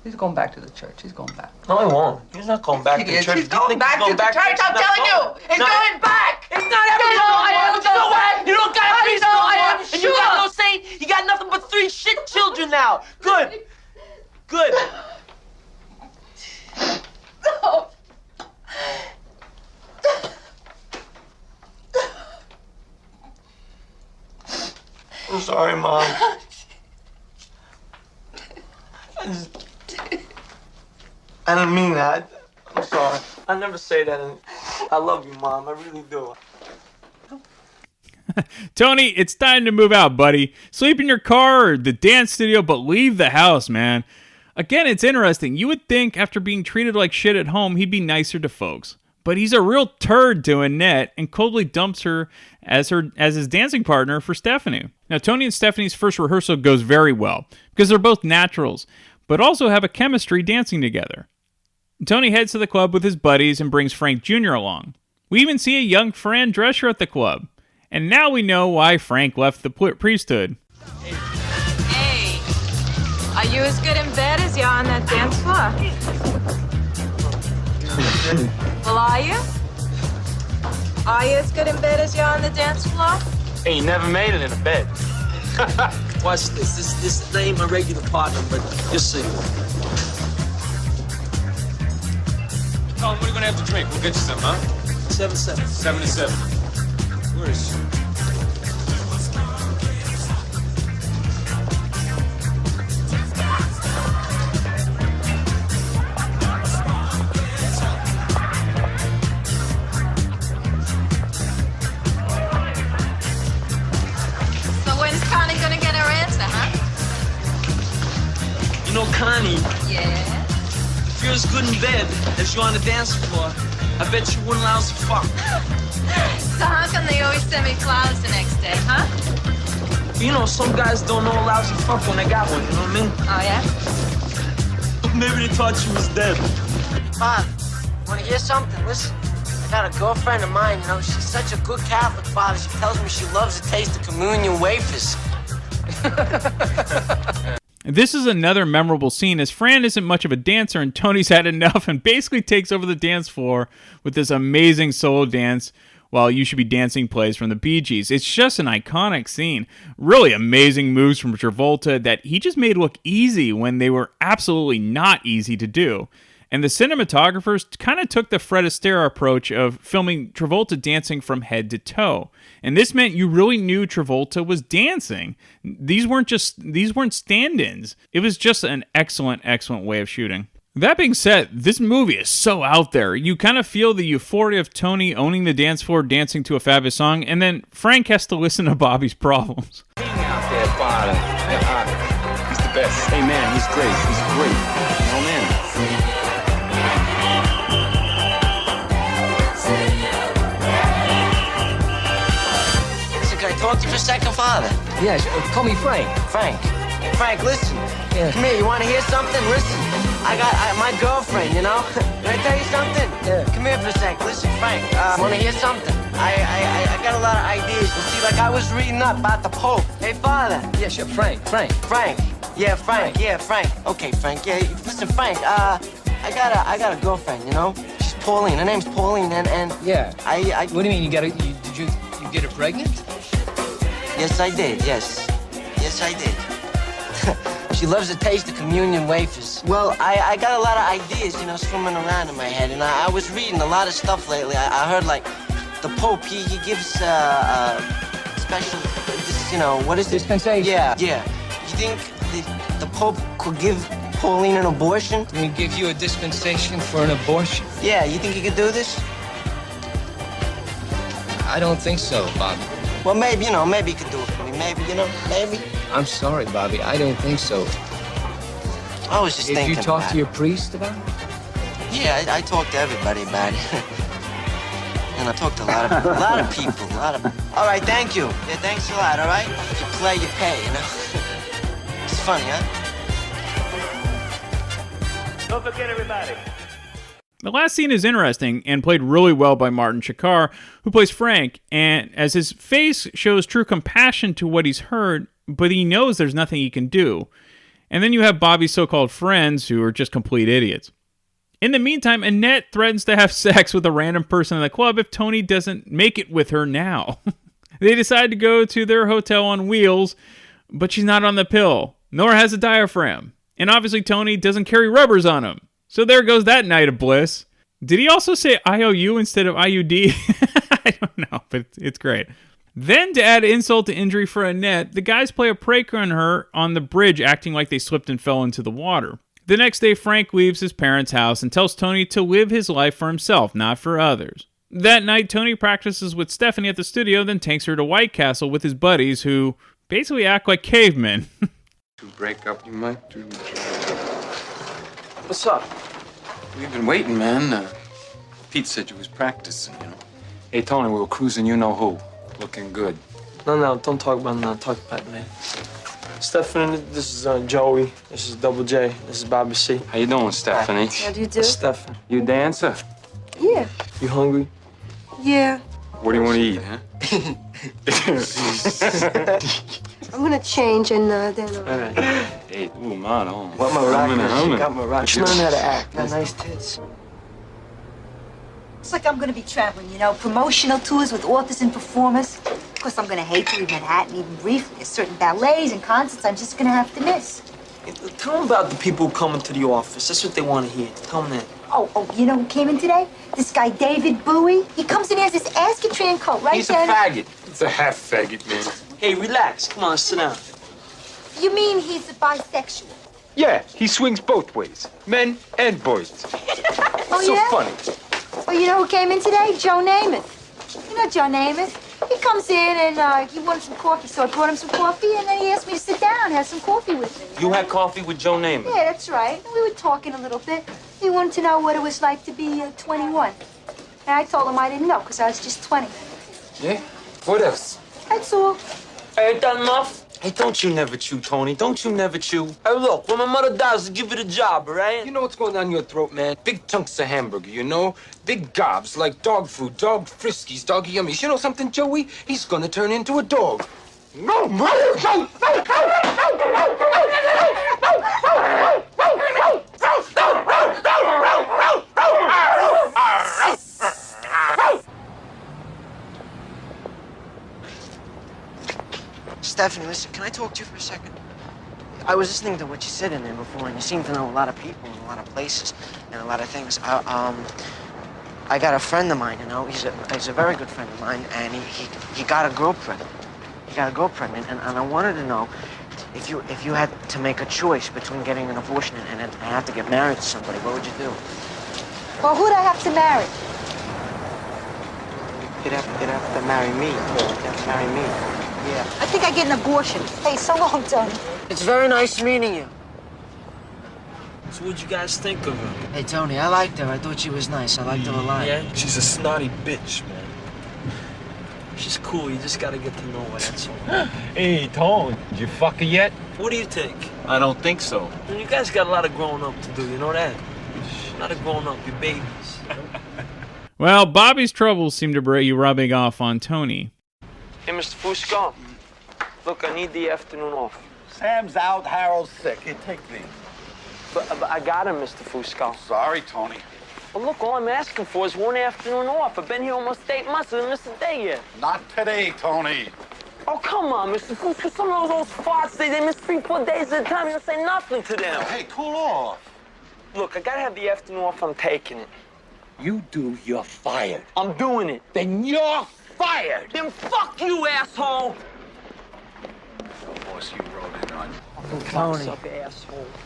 He's going back to the church. He's going back. No, he won't. He's not going back to the church. He's going back to the church. I'm telling you. He's going back. It's not everything. You know what? You don't got a priest no more, and you got no saint. You got nothing but 3 shit children now. Good. Good. No. I'm sorry, Mom. I didn't mean that. I'm sorry. I never say that. I love you, Mom. I really do. Tony, it's time to move out, buddy. Sleep in your car or the dance studio, but leave the house, man. Again, it's interesting. You would think after being treated like shit at home, he'd be nicer to folks. But he's a real turd to Annette and coldly dumps her as his dancing partner for Stephanie. Now, Tony and Stephanie's first rehearsal goes very well because they're both naturals, but also have a chemistry dancing together. Tony heads to the club with his buddies and brings Frank Jr. along. We even see a young Fran Drescher at the club. And now we know why Frank left the priesthood. Hey, are you as good in bed as you are on that dance floor? Well, are you? Are you as good in bed as you are on the dance floor? Hey, you never made it in a bed. Watch this. This ain't my regular partner, but you'll see. Tom, what are you gonna have to drink? We'll get you some, huh? 7-7. 7-7. Where is she? So when's Connie gonna get her answer, huh? You know, Connie, Yeah. if you're as good in bed as you on the dance floor, I bet you wouldn't lousy fuck. So how come they always send me flowers the next day, huh? You know, some guys don't know a lousy fuck when they got one, you know what I mean? Oh, yeah? Maybe they thought you was dead. Father, wanna hear something? Listen, I got a girlfriend of mine, you know, she's such a good Catholic, Father. She tells me she loves the taste of communion wafers. This is another memorable scene as Fran isn't much of a dancer and Tony's had enough and basically takes over the dance floor with this amazing solo dance while You Should Be Dancing plays from the Bee Gees. It's just an iconic scene. Really amazing moves from Travolta that he just made look easy when they were absolutely not easy to do. And the cinematographers kind of took the Fred Astaire approach of filming Travolta dancing from head to toe. And this meant you really knew Travolta was dancing. These weren't stand-ins. It was just an excellent way of shooting. That being said, this movie is so out there. You kind of feel the euphoria of Tony owning the dance floor, dancing to a fabulous song, and then Frank has to listen to Bobby's problems. Out there, Father. He's the best. Hey, man, he's great. He's great. Oh, man. Listen, can I talk to you for a second, Father? Yes, call me Frank. Frank, listen. Yeah. Come here, you wanna hear something? Listen, I got my girlfriend, you know? Can I tell you something? Yeah. Come here for a sec. Listen, Frank, wanna hear something? I got a lot of ideas. You see, like I was reading up about the Pope. Hey, Father. Yeah, sure, Frank. Yeah, Frank. Okay, Frank. Yeah, listen, Frank, I got a girlfriend, you know? She's Pauline. Her name's Pauline, and Yeah. I What do you mean? Did you get her pregnant? Yes, I did. Yes, I did. She loves the taste of communion wafers. Well, I got a lot of ideas, you know, swimming around in my head, and I was reading a lot of stuff lately. I heard, like, the Pope, he gives special, you know, what is it? Dispensation. Yeah. You think the Pope could give Pauline an abortion? Let me give you a dispensation for an abortion. Yeah, you think you could do this? I don't think so, Bobby. Well, maybe, maybe you could do it for me. Maybe, maybe. I'm sorry, Bobby. I don't think so. I was just thinking Did you talk about to your priest about it? Yeah, I talked to everybody about it. And I talked to a lot of people, All right, thank you. Yeah, thanks a lot, all right? If you play, you pay, It's funny, huh? Don't forget, everybody. The last scene is interesting and played really well by Martin Shakar, who plays Frank, and as his face shows true compassion to what he's heard, but he knows there's nothing he can do. And then you have Bobby's so-called friends who are just complete idiots. In the meantime, Annette threatens to have sex with a random person in the club if Tony doesn't make it with her now. They decide to go to their hotel on wheels, but she's not on the pill, nor has a diaphragm. And obviously Tony doesn't carry rubbers on him. So there goes that night of bliss. Did he also say IOU instead of IUD? I don't know, but it's great. Then, to add insult to injury for Annette, the guys play a prank on her on the bridge, acting like they slipped and fell into the water. The next day, Frank leaves his parents' house and tells Tony to live his life for himself, not for others. That night, Tony practices with Stephanie at the studio, then takes her to White Castle with his buddies, who basically act like cavemen. To break up, you might do. What's up? We've been waiting, man. Pete said you was practicing, Hey, Tony, we were cruising you-know-who. Looking good. No, don't talk about it now. Talk about it, man. Stephanie, this is Joey. This is Double J. This is Bobby C. How you doing, Stephanie? How do you do? That's Stephanie. You a dancer? Yeah. You hungry? Yeah. What do you want to eat, huh? I'm gonna change and then. All right. Hey, ooh, man, oh. What maracas? She got maracas. She learned how to act. Got nice tits. It's like I'm gonna be traveling, promotional tours with authors and performers. Of course, I'm gonna hate to leave Manhattan even briefly. There's certain ballets and concerts I'm just gonna have to miss. Tell them about the people who come into the office. That's what they want to hear. Tell them that. Oh, you know who came in today? This guy, David Bowie. He comes in, he has this Ascatran coat, right? He's a Daddy? faggot. It's a half faggot, man. Hey, relax. Come on, sit down. You mean he's a bisexual? Yeah, he swings both ways, men and boys. Oh, so yeah? funny. Well, you know who came in today? Joe Namath. You know Joe Namath. He comes in and he wanted some coffee, so I brought him some coffee, and then he asked me to sit down and have some coffee with me. You had coffee with Joe Namath? Yeah, that's right. And we were talking a little bit. He wanted to know what it was like to be 21. And I told him I didn't know, because I was just 20. Yeah? What else? That's all. Hey, ain't that enough? Hey, don't you never chew, Tony. Don't you never chew. Hey, look, when my mother dies, I'll give it a job, all right? You know what's going down your throat, man? Big chunks of hamburger, Big gobs, like dog food, dog friskies, doggy yummies. You know something, Joey? He's gonna turn into a dog. No, Stephanie, listen, can I talk to you for a second? I was listening to what you said in there before, and you seem to know a lot of people and a lot of places and a lot of things. I got a friend of mine, he's a very good friend of mine, and he got a girl pregnant. He got a girl pregnant, and I wanted to know if you had to make a choice between getting an abortion and have to get married to somebody, what would you do? Well, who'd I have to marry? You'd have to marry me. You'd have to marry me. Yeah. I think I get an abortion. Hey, so long, Tony. It's very nice meeting you. So what'd you guys think of her? Hey, Tony, I liked her. I thought she was nice. I liked her a lot. Yeah? She's a snotty bitch, man. She's cool. You just gotta get to know her, that's all. Hey, Tone, did you fuck her yet? What do you think? I don't think so. Man, you guys got a lot of growing up to do, you know that? A lot of growing up, you babies. Well, Bobby's troubles seem to be rubbing off on Tony. Hey, Mr. Fusco. Look, I need the afternoon off. Sam's out, Harold's sick. Here, take these. But I got him, Mr. Fusco. Sorry, Tony. Well, look, all I'm asking for is one afternoon off. I've been here almost 8 months. I haven't missed a day yet. Not today, Tony. Oh, come on, Mr. Fusco. Some of those farts, they miss 3-4 days at a time. You don't say nothing to them. Hey, cool off. Look, I gotta have the afternoon off. I'm taking it. You do, you're fired. I'm doing it. Then you're fired. Then fuck you, asshole. divorce you wrote in on. Tony.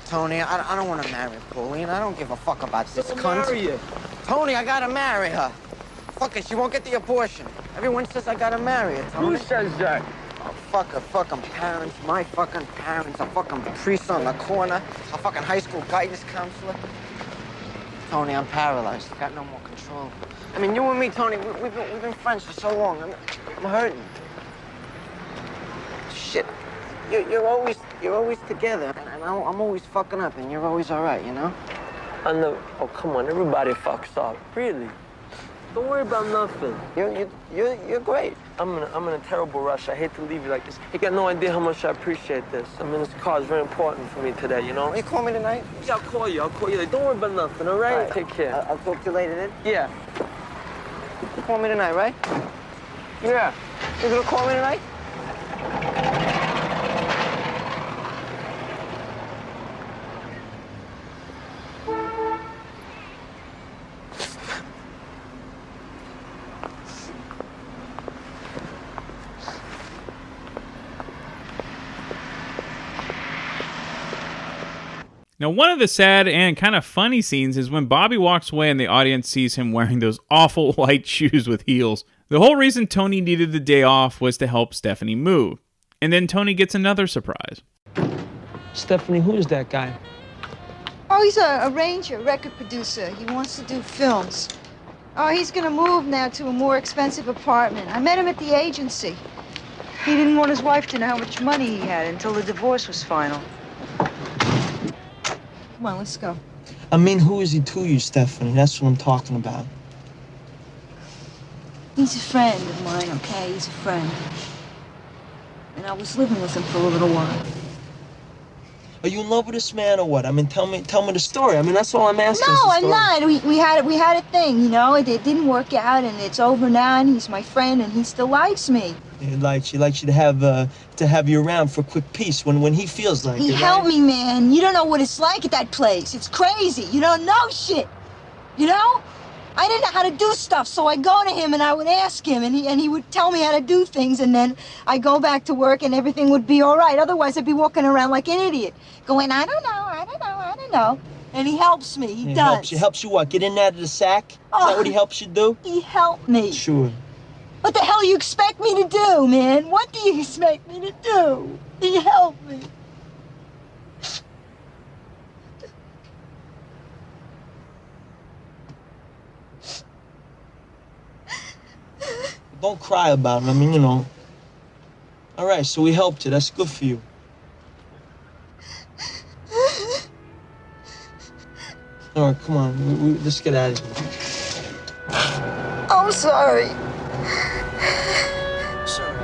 Tony, I don't want to marry Pauline. I don't give a fuck about this cunt. Marry her. Tony, I gotta marry her. Fuck it, she won't get the abortion. Everyone says I gotta marry her, Tony. Who says that? Oh, fuck her fucking parents, my fucking parents, a fucking priest on the corner, a fucking high school guidance counselor. Tony, I'm paralyzed. I got no more control. I mean, you and me, Tony, we've been friends for so long. I'm hurting. Shit. You're always together, and I'm always fucking up, and you're always all right, you know? Oh, come on, everybody fucks up. Really? Don't worry about nothing. You're great. I'm in a terrible rush. I hate to leave you like this. You got no idea how much I appreciate this. I mean, this car is very important for me today, you know? You call me tonight? Yeah, I'll call you. Like, don't worry about nothing, all right? All right. Take care. I'll talk to you later then? Yeah. You call me tonight, right? Yeah. You gonna call me tonight? Now, one of the sad and kind of funny scenes is when Bobby walks away and the audience sees him wearing those awful white shoes with heels. The whole reason Tony needed the day off was to help Stephanie move. And then Tony gets another surprise. Stephanie, who is that guy? Oh, he's a arranger, record producer. He wants to do films. Oh, he's gonna move now to a more expensive apartment. I met him at the agency. He didn't want his wife to know how much money he had until the divorce was final. Come on, let's go. I mean, who is he to you, Stephanie? That's what I'm talking about. He's a friend of mine, okay? He's a friend. And I was living with him for a little while. Are you in love with this man or what? I mean, tell me the story. I mean, that's all I'm asking. No, I'm not. We had a thing, you know. It didn't work out, and it's over now. And he's my friend, and he still likes me. He likes you to have you around for a quick piece when he feels like it. He helped me, man. You don't know what it's like at that place. It's crazy. You don't know shit. You know? I didn't know how to do stuff, so I go to him and I would ask him, and he would tell me how to do things, and then I go back to work and everything would be all right. Otherwise, I'd be walking around like an idiot, going, I don't know. And he helps me. He does. Helps you what? Get in and out of the sack? Is that what he helps you do? He helped me. Sure. What the hell you expect me to do, man? What do you expect me to do? He helped me. Don't cry about it. I mean, you know. All right, so we helped you. That's good for you. All right, come on. Let's get out of here. I'm sorry. Sorry.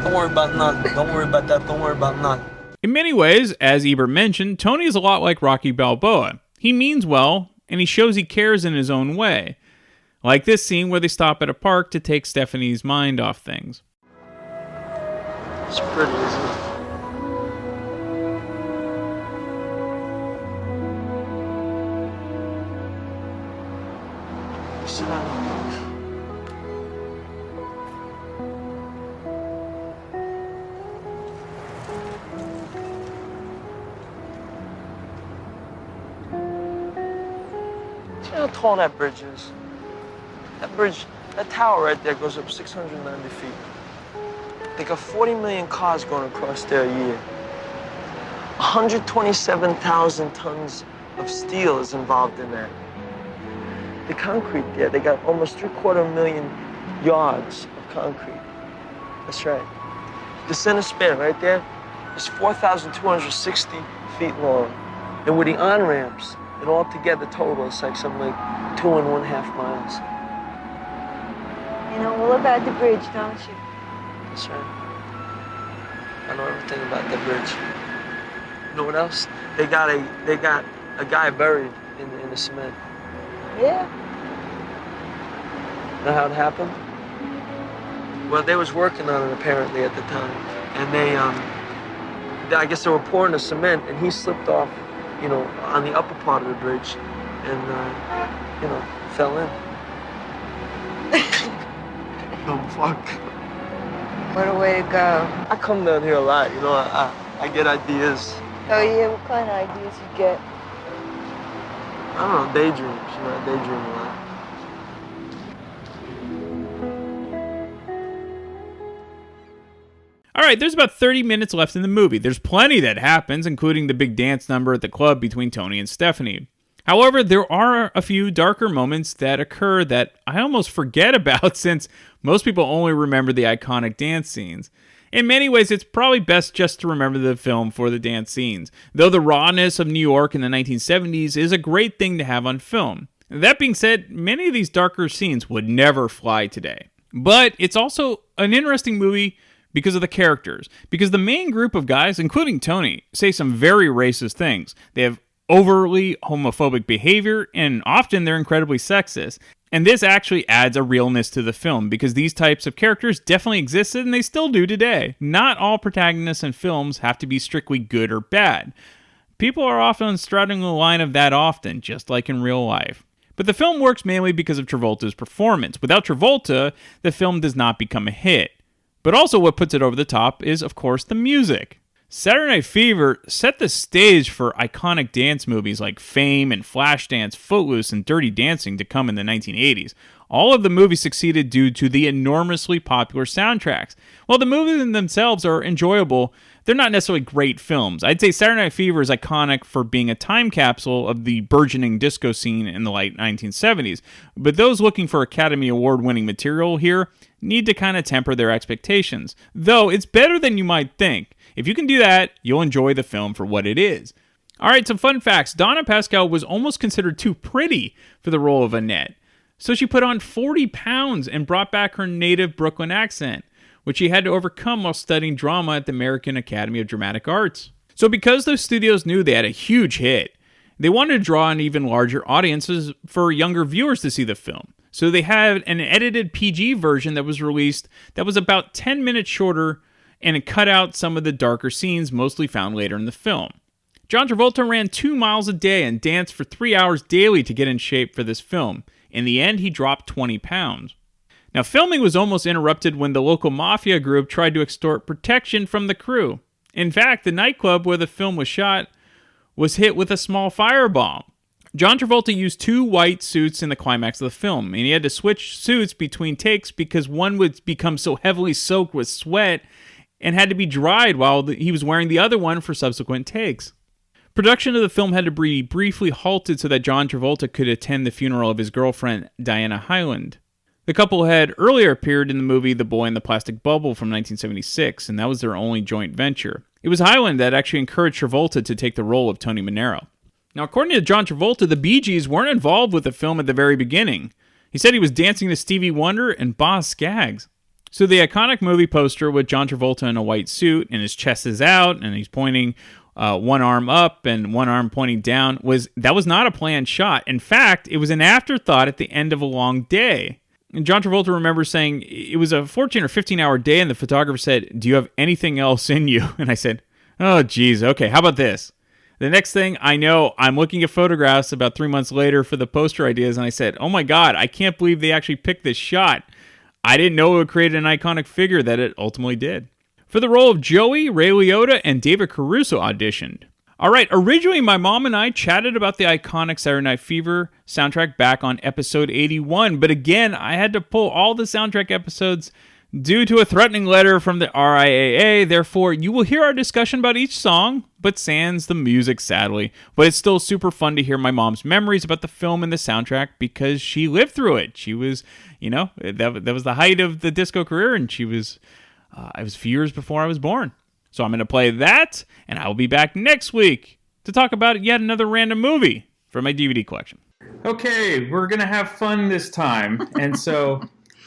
Don't worry about nothing. Don't worry about that. Don't worry about nothing. In many ways, as Ebert mentioned, Tony is a lot like Rocky Balboa. He means well, and he shows he cares in his own way. Like this scene where they stop at a park to take Stephanie's mind off things. It's pretty, isn't it? Sit down. Do you know how tall that bridge is? That tower right there goes up 690 feet. They got 40 million cars going across there a year. 127,000 tons of steel is involved in that. The concrete there, they got almost 750,000 yards of concrete. That's right. The center span right there is 4,260 feet long. And with the on-ramps, and all together total, it's like something like 2.5 miles. You know all about the bridge, don't you? That's right. I know everything about the bridge. You know what else? They got a guy buried in the cement. Yeah. Know how it happened? Well, they was working on it apparently at the time, and I guess they were pouring the cement, and he slipped off, you know, on the upper part of the bridge, and you know, fell in. Oh fuck. What a way to go. I come down here a lot, you know. I get ideas. Oh yeah, what kind of ideas you get? I don't know, daydreams. You know, I daydream a lot. All right, there's about 30 minutes left in the movie. There's plenty that happens, including the big dance number at the club between Tony and Stephanie. However, there are a few darker moments that occur that I almost forget about since most people only remember the iconic dance scenes. In many ways, it's probably best just to remember the film for the dance scenes, though the rawness of New York in the 1970s is a great thing to have on film. That being said, many of these darker scenes would never fly today. But it's also an interesting movie because of the characters, because the main group of guys, including Tony, say some very racist things. They have overly homophobic behavior, and often they're incredibly sexist. And this actually adds a realness to the film, because these types of characters definitely existed, and they still do today. Not all protagonists in films have to be strictly good or bad. People are often straddling the line of that often, just like in real life. But the film works mainly because of Travolta's performance. Without Travolta, the film does not become a hit. But also what puts it over the top is, of course, the music. Saturday Night Fever set the stage for iconic dance movies like Fame and Flashdance, Footloose, and Dirty Dancing to come in the 1980s. All of the movies succeeded due to the enormously popular soundtracks. While the movies in themselves are enjoyable, they're not necessarily great films. I'd say Saturday Night Fever is iconic for being a time capsule of the burgeoning disco scene in the late 1970s. But those looking for Academy Award-winning material here need to kind of temper their expectations. Though it's better than you might think. If you can do that, you'll enjoy the film for what it is. Alright, some fun facts. Donna Pascal was almost considered too pretty for the role of Annette. So she put on 40 pounds and brought back her native Brooklyn accent, which she had to overcome while studying drama at the American Academy of Dramatic Arts. So because those studios knew they had a huge hit, they wanted to draw in even larger audiences for younger viewers to see the film. So they had an edited PG version that was released that was about 10 minutes shorter, and it cut out some of the darker scenes mostly found later in the film. John Travolta ran 2 miles a day and danced for 3 hours daily to get in shape for this film. In the end, he dropped 20 pounds. Now, filming was almost interrupted when the local mafia group tried to extort protection from the crew. In fact, the nightclub where the film was shot was hit with a small firebomb. John Travolta used 2 white suits in the climax of the film, and he had to switch suits between takes because one would become so heavily soaked with sweat and had to be dried while he was wearing the other one for subsequent takes. Production of the film had to be briefly halted so that John Travolta could attend the funeral of his girlfriend, Diana Hyland. The couple had earlier appeared in the movie The Boy in the Plastic Bubble from 1976, and that was their only joint venture. It was Hyland that actually encouraged Travolta to take the role of Tony Manero. Now, according to John Travolta, the Bee Gees weren't involved with the film at the very beginning. He said he was dancing to Stevie Wonder and Boz Scaggs. So the iconic movie poster with John Travolta in a white suit and his chest is out and he's pointing one arm up and one arm pointing down was not a planned shot. In fact, it was an afterthought at the end of a long day. And John Travolta remembers saying it was a 14 or 15 hour day and the photographer said, "Do you have anything else in you?" And I said, "Oh, geez, okay, how about this?" The next thing I know, I'm looking at photographs about 3 months later for the poster ideas and I said, "Oh my God, I can't believe they actually picked this shot. I didn't know it would create an iconic figure that it ultimately did." For the role of Joey, Ray Liotta and David Caruso auditioned. Alright, originally my mom and I chatted about the iconic Saturday Night Fever soundtrack back on episode 81, but again, I had to pull all the soundtrack episodes due to a threatening letter from the RIAA. Therefore, you will hear our discussion about each song, but sans the music, sadly. But it's still super fun to hear my mom's memories about the film and the soundtrack because she lived through it. She was, that was the height of the disco career, and it was a few years before I was born. So I'm going to play that, and I will be back next week to talk about yet another random movie from my DVD collection. Okay, we're going to have fun this time, and so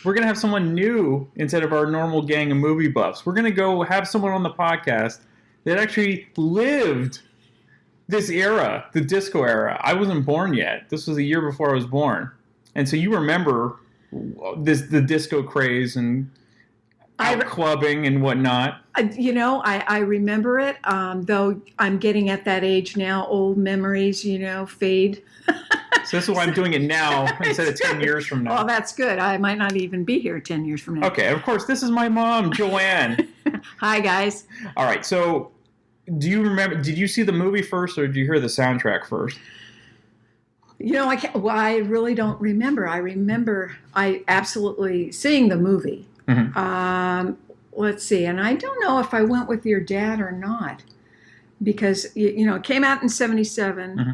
we're going to have someone new instead of our normal gang of movie buffs. We're going to go have someone on the podcast that actually lived this era, the disco era. I wasn't born yet. This was a year before I was born. And so you remember the disco craze, and out clubbing and whatnot. I remember it, though I'm getting at that age now. Old memories, fade. So this is why I'm doing it now instead of 10 years from now. Well, that's good. I might not even be here 10 years from now. Okay, of course, this is my mom, Joanne. Hi, guys. All right, so do you remember, did you see the movie first or did you hear the soundtrack first? I really don't remember. I remember I absolutely seeing the movie. Mm-hmm. Let's see, and I don't know if I went with your dad or not, because it came out in '77. Mm-hmm.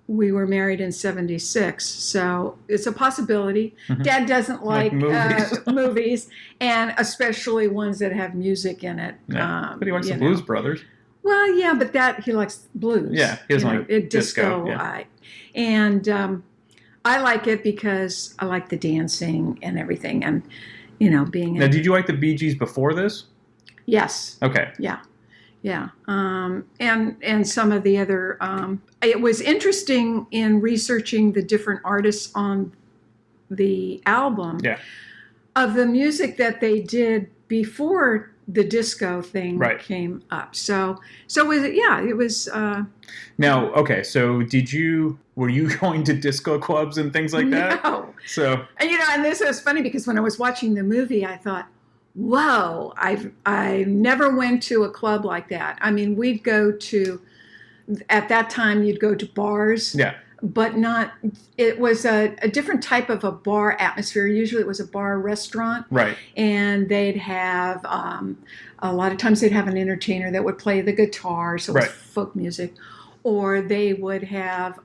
We were married in '76, so it's a possibility. Mm-hmm. Dad doesn't like movies. movies, and especially ones that have music in it. Yeah. But he likes the Blues Brothers. Well, yeah, but he likes blues. Yeah, he doesn't like disco. Yeah. And I like it because I like the dancing and everything, and being. Now, did you like the Bee Gees before this? Yes. Okay. Yeah. And some of the other. It was interesting in researching the different artists on the album. Yeah. Of the music that they did before the disco thing came up. So it was. Now, okay, so were you going to disco clubs and things like that? No. So. And this is funny because when I was watching the movie, I thought, whoa, I never went to a club like that. I mean, we'd go to, at that time, you'd go to bars. Yeah. But it was a different type of a bar atmosphere. Usually it was a bar restaurant. Right. And they'd have, a lot of times they'd have an entertainer that would play the guitar, so it was folk music. Or they would have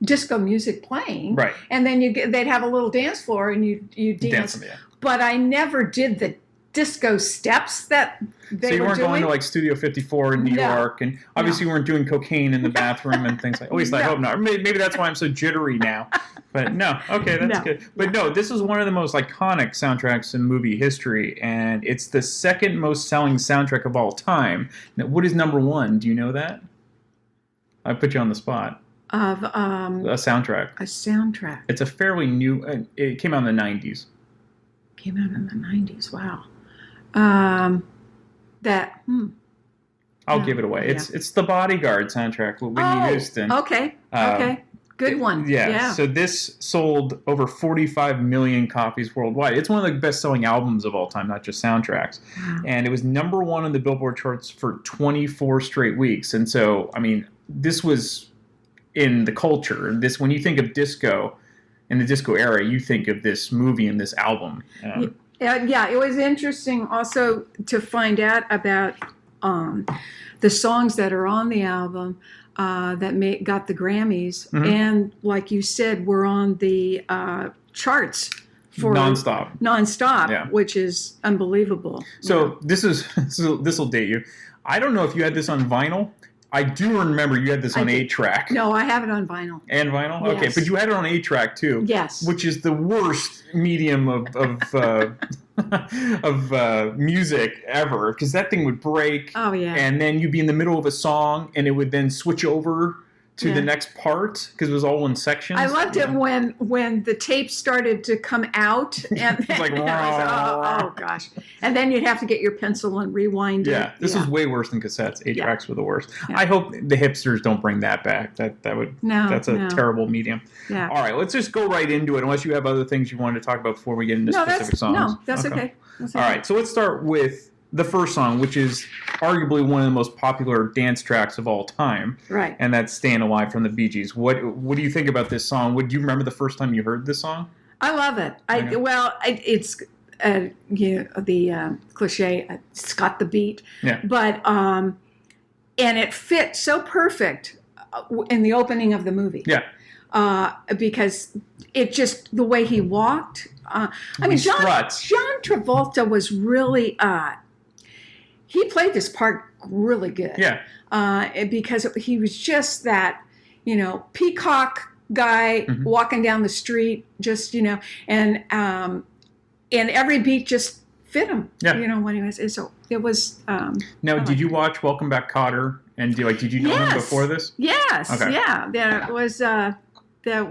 disco music playing. Right. And then they'd have a little dance floor and you dance. Yeah. But I never did the disco steps that they were doing. So you weren't going to like Studio 54 in New York, and obviously you weren't doing cocaine in the bathroom and things like that. At least I hope not. Maybe that's why I'm so jittery now. But no, okay, that's good. But no, this is one of the most iconic soundtracks in movie history, and it's the second most selling soundtrack of all time. Now, what is number one? Do you know that? I put you on the spot. Of a soundtrack. A soundtrack. It's a fairly new. It came out in the 90s. Came out in the 90s. Wow. I'll give it away. It's the Bodyguard soundtrack with Whitney Houston. Okay. Good one. Yeah. So this sold over 45 million copies worldwide. It's one of the best-selling albums of all time, not just soundtracks. Wow. And it was number one on the Billboard charts for 24 straight weeks. And so, I mean, this was in the culture. When you think of disco, in the disco era, you think of this movie and this album. It was interesting also to find out about the songs that are on the album that got the Grammys, and like you said, were on the charts for nonstop, which is unbelievable. So this will date you. I don't know if you had this on vinyl. I do remember you had this on 8-track. No, I have it on vinyl. And vinyl? Yes. Okay, but you had it on 8-track too. Yes. Which is the worst medium of music ever, because that thing would break. Oh, yeah. And then you'd be in the middle of a song, and it would then switch over to the next part, because it was all in sections. I loved it when the tape started to come out, and it's like, oh gosh, and then you'd have to get your pencil and rewind it. Yeah, this was way worse than cassettes. 8-tracks were the worst. Yeah. I hope the hipsters don't bring that back. That's a terrible medium. Yeah. All right, let's just go right into it, unless you have other things you wanted to talk about before we get into specific songs. No, that's okay. All right, so let's start with the first song, which is arguably one of the most popular dance tracks of all time. Right. And that's Staying Alive from the Bee Gees. What do you think about this song? Do you remember the first time you heard this song? I love it. It's the cliche, it's got the beat. Yeah. But, and it fit so perfect in the opening of the movie. Yeah. Because it just, the way he walked. John Travolta was really, he played this part really good. Yeah. Because he was just that, peacock guy walking down the street, just, and every beat just fit him. Yeah. When he was, so it was. Now, did you watch Welcome Back, Kotter? And did you know him before this? Yes. Okay. Yeah. That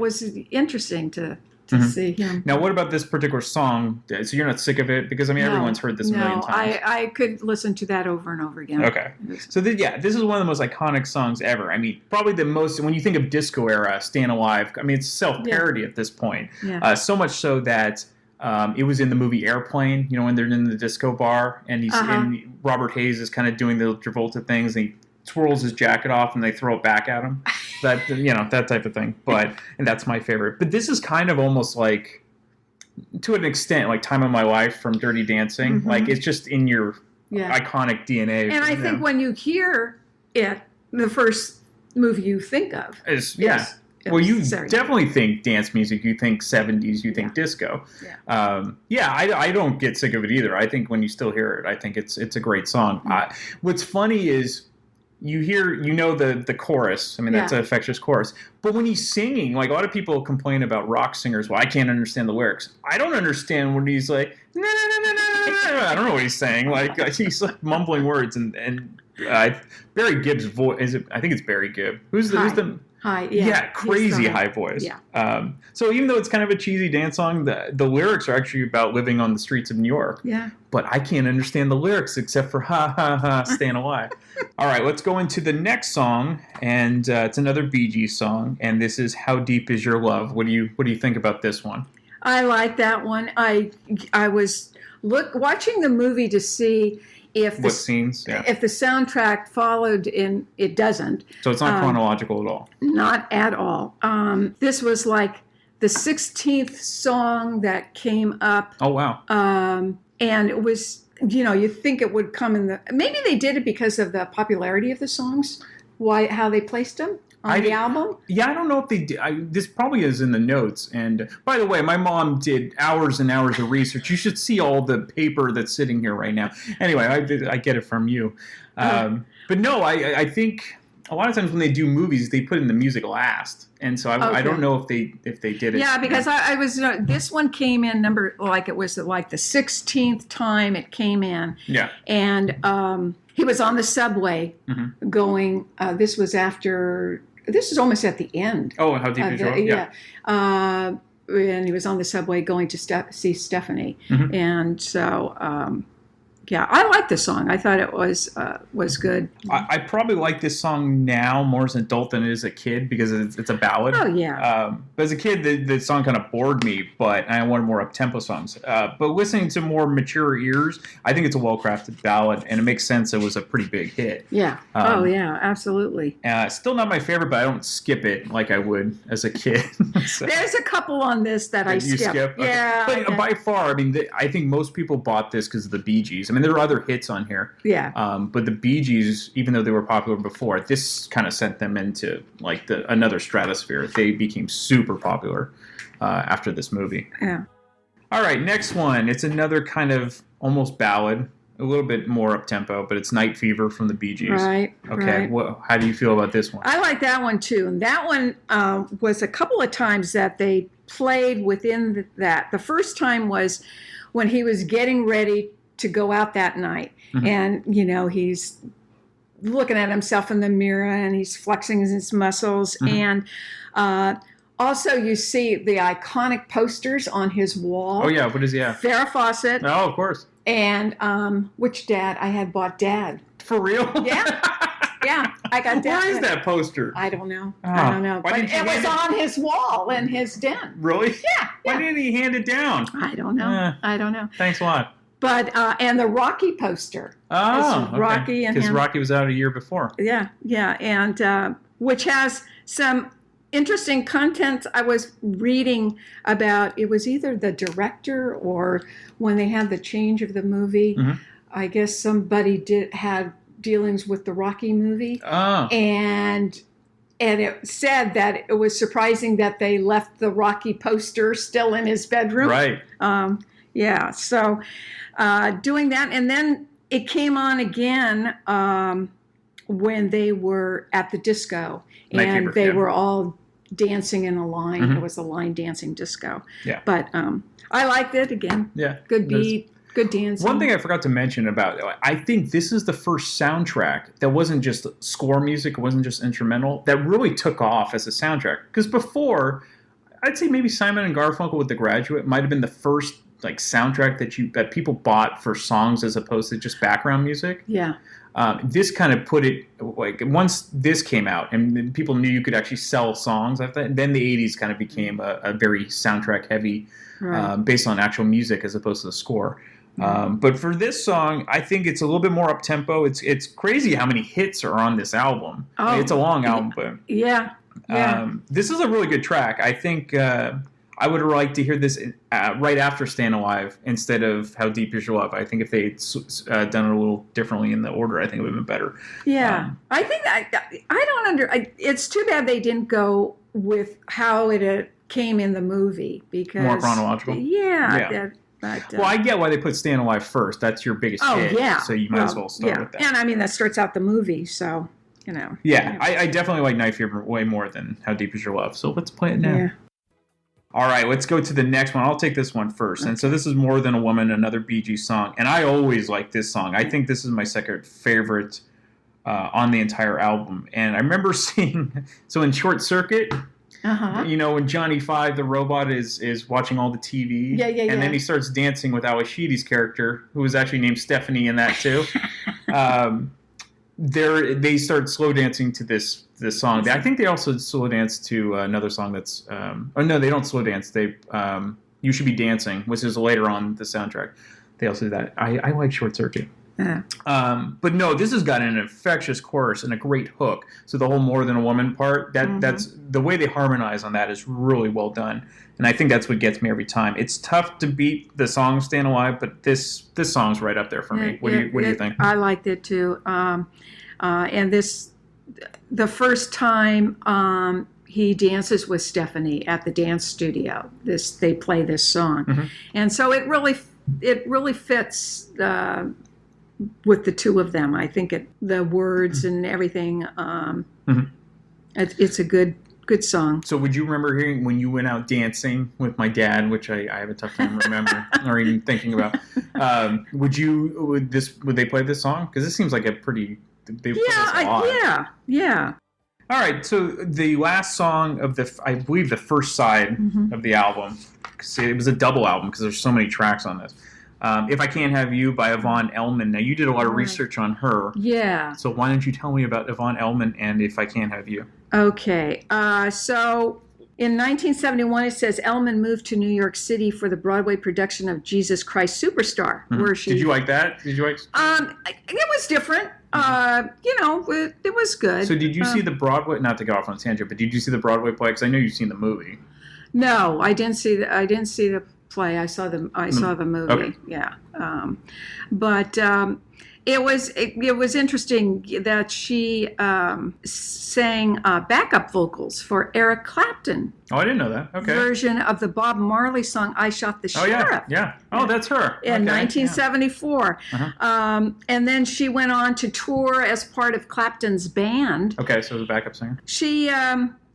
was interesting to to see him. Now, what about this particular song? So you're not sick of it? Because, I mean, everyone's heard this a million times. I could listen to that over and over again. Okay. So, this is one of the most iconic songs ever. I mean, probably the most, when you think of disco era, Staying Alive, I mean, it's self-parody at this point. Yeah. So much so that it was in the movie Airplane, when they're in the disco bar, and and Robert Hayes is kind of doing the Travolta things, and he twirls his jacket off and they throw it back at him. That that type of thing. And that's my favorite. But this is kind of almost like, to an extent, like Time of My Life from Dirty Dancing. Mm-hmm. Like, it's just in your iconic DNA. And I think when you hear it, the first movie you think of is well, you definitely think dance music. You think 70s. You think disco. I don't get sick of it either. I think when you still hear it, I think it's a great song. What's funny is you hear, the chorus. I mean, that's an infectious chorus. But when he's singing, like, a lot of people complain about rock singers. Well, I can't understand the lyrics. I don't understand when he's like, no, I don't know what he's saying. Like, he's like mumbling words. And Barry Gibb's voice. I think it's Barry Gibb. Who's the high, yeah, crazy high voice. Yeah. So even though it's kind of a cheesy dance song, the lyrics are actually about living on the streets of New York. Yeah. But I can't understand the lyrics except for ha ha ha, Staying Alive. All right, let's go into the next song, and it's another Bee Gees song, and this is How Deep Is Your Love. What do you think about this one? I like that one. I was watching the movie to see if what scenes? Yeah. If the soundtrack followed in, it doesn't. So it's not chronological at all. Not at all. This was like the 16th song that came up. Oh wow. And it was, you think it would come in maybe they did it because of the popularity of the songs, how they placed them on the album. Yeah, I don't know if they did. This probably is in the notes. And by the way, my mom did hours and hours of research. You should see all the paper that's sitting here right now. Anyway, I get it from you. But no, I think a lot of times when they do movies, they put in the music last. And so I don't know if they did it. Yeah, because I was this one came in it was like the 16th time it came in. Yeah. And he was on the subway going. This was after. This is almost at the end. Oh, How Deep Is Your Love? Yeah. And he was on the subway going to see Stephanie, and so. I like the song. I thought it was good. I probably like this song now more as an adult than it is a kid because it's a ballad. Oh, yeah. But as a kid, the song kind of bored me, but I wanted more up-tempo songs. But listening to more mature ears, I think it's a well-crafted ballad, and it makes sense it was a pretty big hit. Yeah. Yeah, absolutely. Still not my favorite, but I don't skip it like I would as a kid. So. There's a couple on this that I skip. Okay. Yeah. But by far, I mean, I think most people bought this because of the Bee Gees. I mean, there are other hits on here. Yeah. But the Bee Gees, even though they were popular before, this kind of sent them into like another stratosphere. They became super popular after this movie. Yeah. All right, next one. It's another kind of almost ballad, a little bit more up tempo, but it's Night Fever from the Bee Gees. Right. Okay. Right. How do you feel about this one? I like that one too, and that one was a couple of times that they played within that. The first time was when he was getting ready to go out that night, and he's looking at himself in the mirror and he's flexing his muscles, and also you see the iconic posters on his wall. Oh yeah, what is he have? Farrah Fawcett. Oh, of course. And which Dad? I had bought Dad. For real? Yeah. Yeah, I got Dad. Where is that poster? I don't know. I don't know. But it was on his wall in his den. Really? Yeah. Why didn't he hand it down? I don't know. I don't know. Thanks a lot. But and the Rocky poster. Oh, okay. Rocky and because him. Rocky was out a year before. Yeah, and which has some interesting content. I was reading about. It was either the director or when they had the change of the movie. I guess somebody had dealings with the Rocky movie, and it said that it was surprising that they left the Rocky poster still in his bedroom. Right. Yeah. So doing that, and then it came on again when they were at the disco, and they were all dancing in a line. It was a line dancing disco. Yeah. But I liked it again. Yeah. Good beat. Good dancing. One thing I forgot to mention about it, I think this is the first soundtrack that wasn't just score music, it wasn't just instrumental, that really took off as a soundtrack. Because before, I'd say maybe Simon and Garfunkel with The Graduate might have been the first like soundtrack that people bought for songs as opposed to just background music. Yeah. This kind of put it like once this came out and people knew you could actually sell songs. Then the 80s kind of became a very soundtrack heavy, based on actual music as opposed to the score. But for this song, I think it's a little bit more up tempo. It's crazy how many hits are on this album. Oh, it's a long album, but yeah. this is a really good track. I think I would like to hear this right after "Staying Alive" instead of "How Deep Is Your Love." I think if they'd done it a little differently in the order, I think it would have been better. Yeah, I think I don't it's too bad they didn't go with how it came in the movie because More chronological. Yeah. Well, I get why they put "Staying Alive" first. That's your biggest hit. Yeah. So you might as well start with that. And I mean, that starts out the movie, so, you know. Yeah, I definitely like Night Fever way more than How Deep Is Your Love. So let's play it now. Yeah. All right, let's go to the next one. I'll take this one first. And so this is More Than a Woman, another Bee Gees song. And I always like this song. I think this is my second favorite on the entire album. And I remember seeing, so in Short Circuit, you know, when Johnny Five, the robot, is watching all the TV. And then he starts dancing with Ali Sheedy's character, who was actually named Stephanie in that too. They start slow dancing to this song. I think they also slow dance to another song that's oh no, they don't slow dance. They You Should Be Dancing, which is later on the soundtrack. They also do that. I like Short Circuit. But no, this has got an infectious chorus and a great hook. So the whole More Than a Woman part, that's the way they harmonize on that is really well done. And I think that's what gets me every time. It's tough to beat the song "Staying Alive," but this song's right up there for me. What do you think? I liked it too. And the first time he dances with Stephanie at the dance studio, they play this song, and so it really fits with the two of them. I think the words and everything. It's a good song. So would you remember hearing when you went out dancing with my dad, which I have a tough time remembering or even thinking about? Would they play this song? Because this seems like a pretty. They play this a lot. Yeah. All right, so the last song of I believe the first side of the album, because it was a double album because there's so many tracks on this. If I Can't Have You by Yvonne Elliman. Now, you did a lot of research on her. Yeah. So why don't you tell me about Yvonne Elliman and If I Can't Have You? Okay. So in 1971, it says Elliman moved to New York City for the Broadway production of Jesus Christ Superstar, where she... Did you like that? Did you like... It was different. It was good. So did you see the Broadway... Not to go off on a tangent, but did you see the Broadway play? Because I know you've seen the movie. No, I didn't see the play. I saw the movie. Okay. Yeah. But it was interesting that she sang backup vocals for Eric Clapton. Oh, I didn't know that. Okay. Version of the Bob Marley song "I Shot the Sheriff." Yeah. Oh, that's her. In 1974. And then she went on to tour as part of Clapton's band. Okay, so the backup singer. She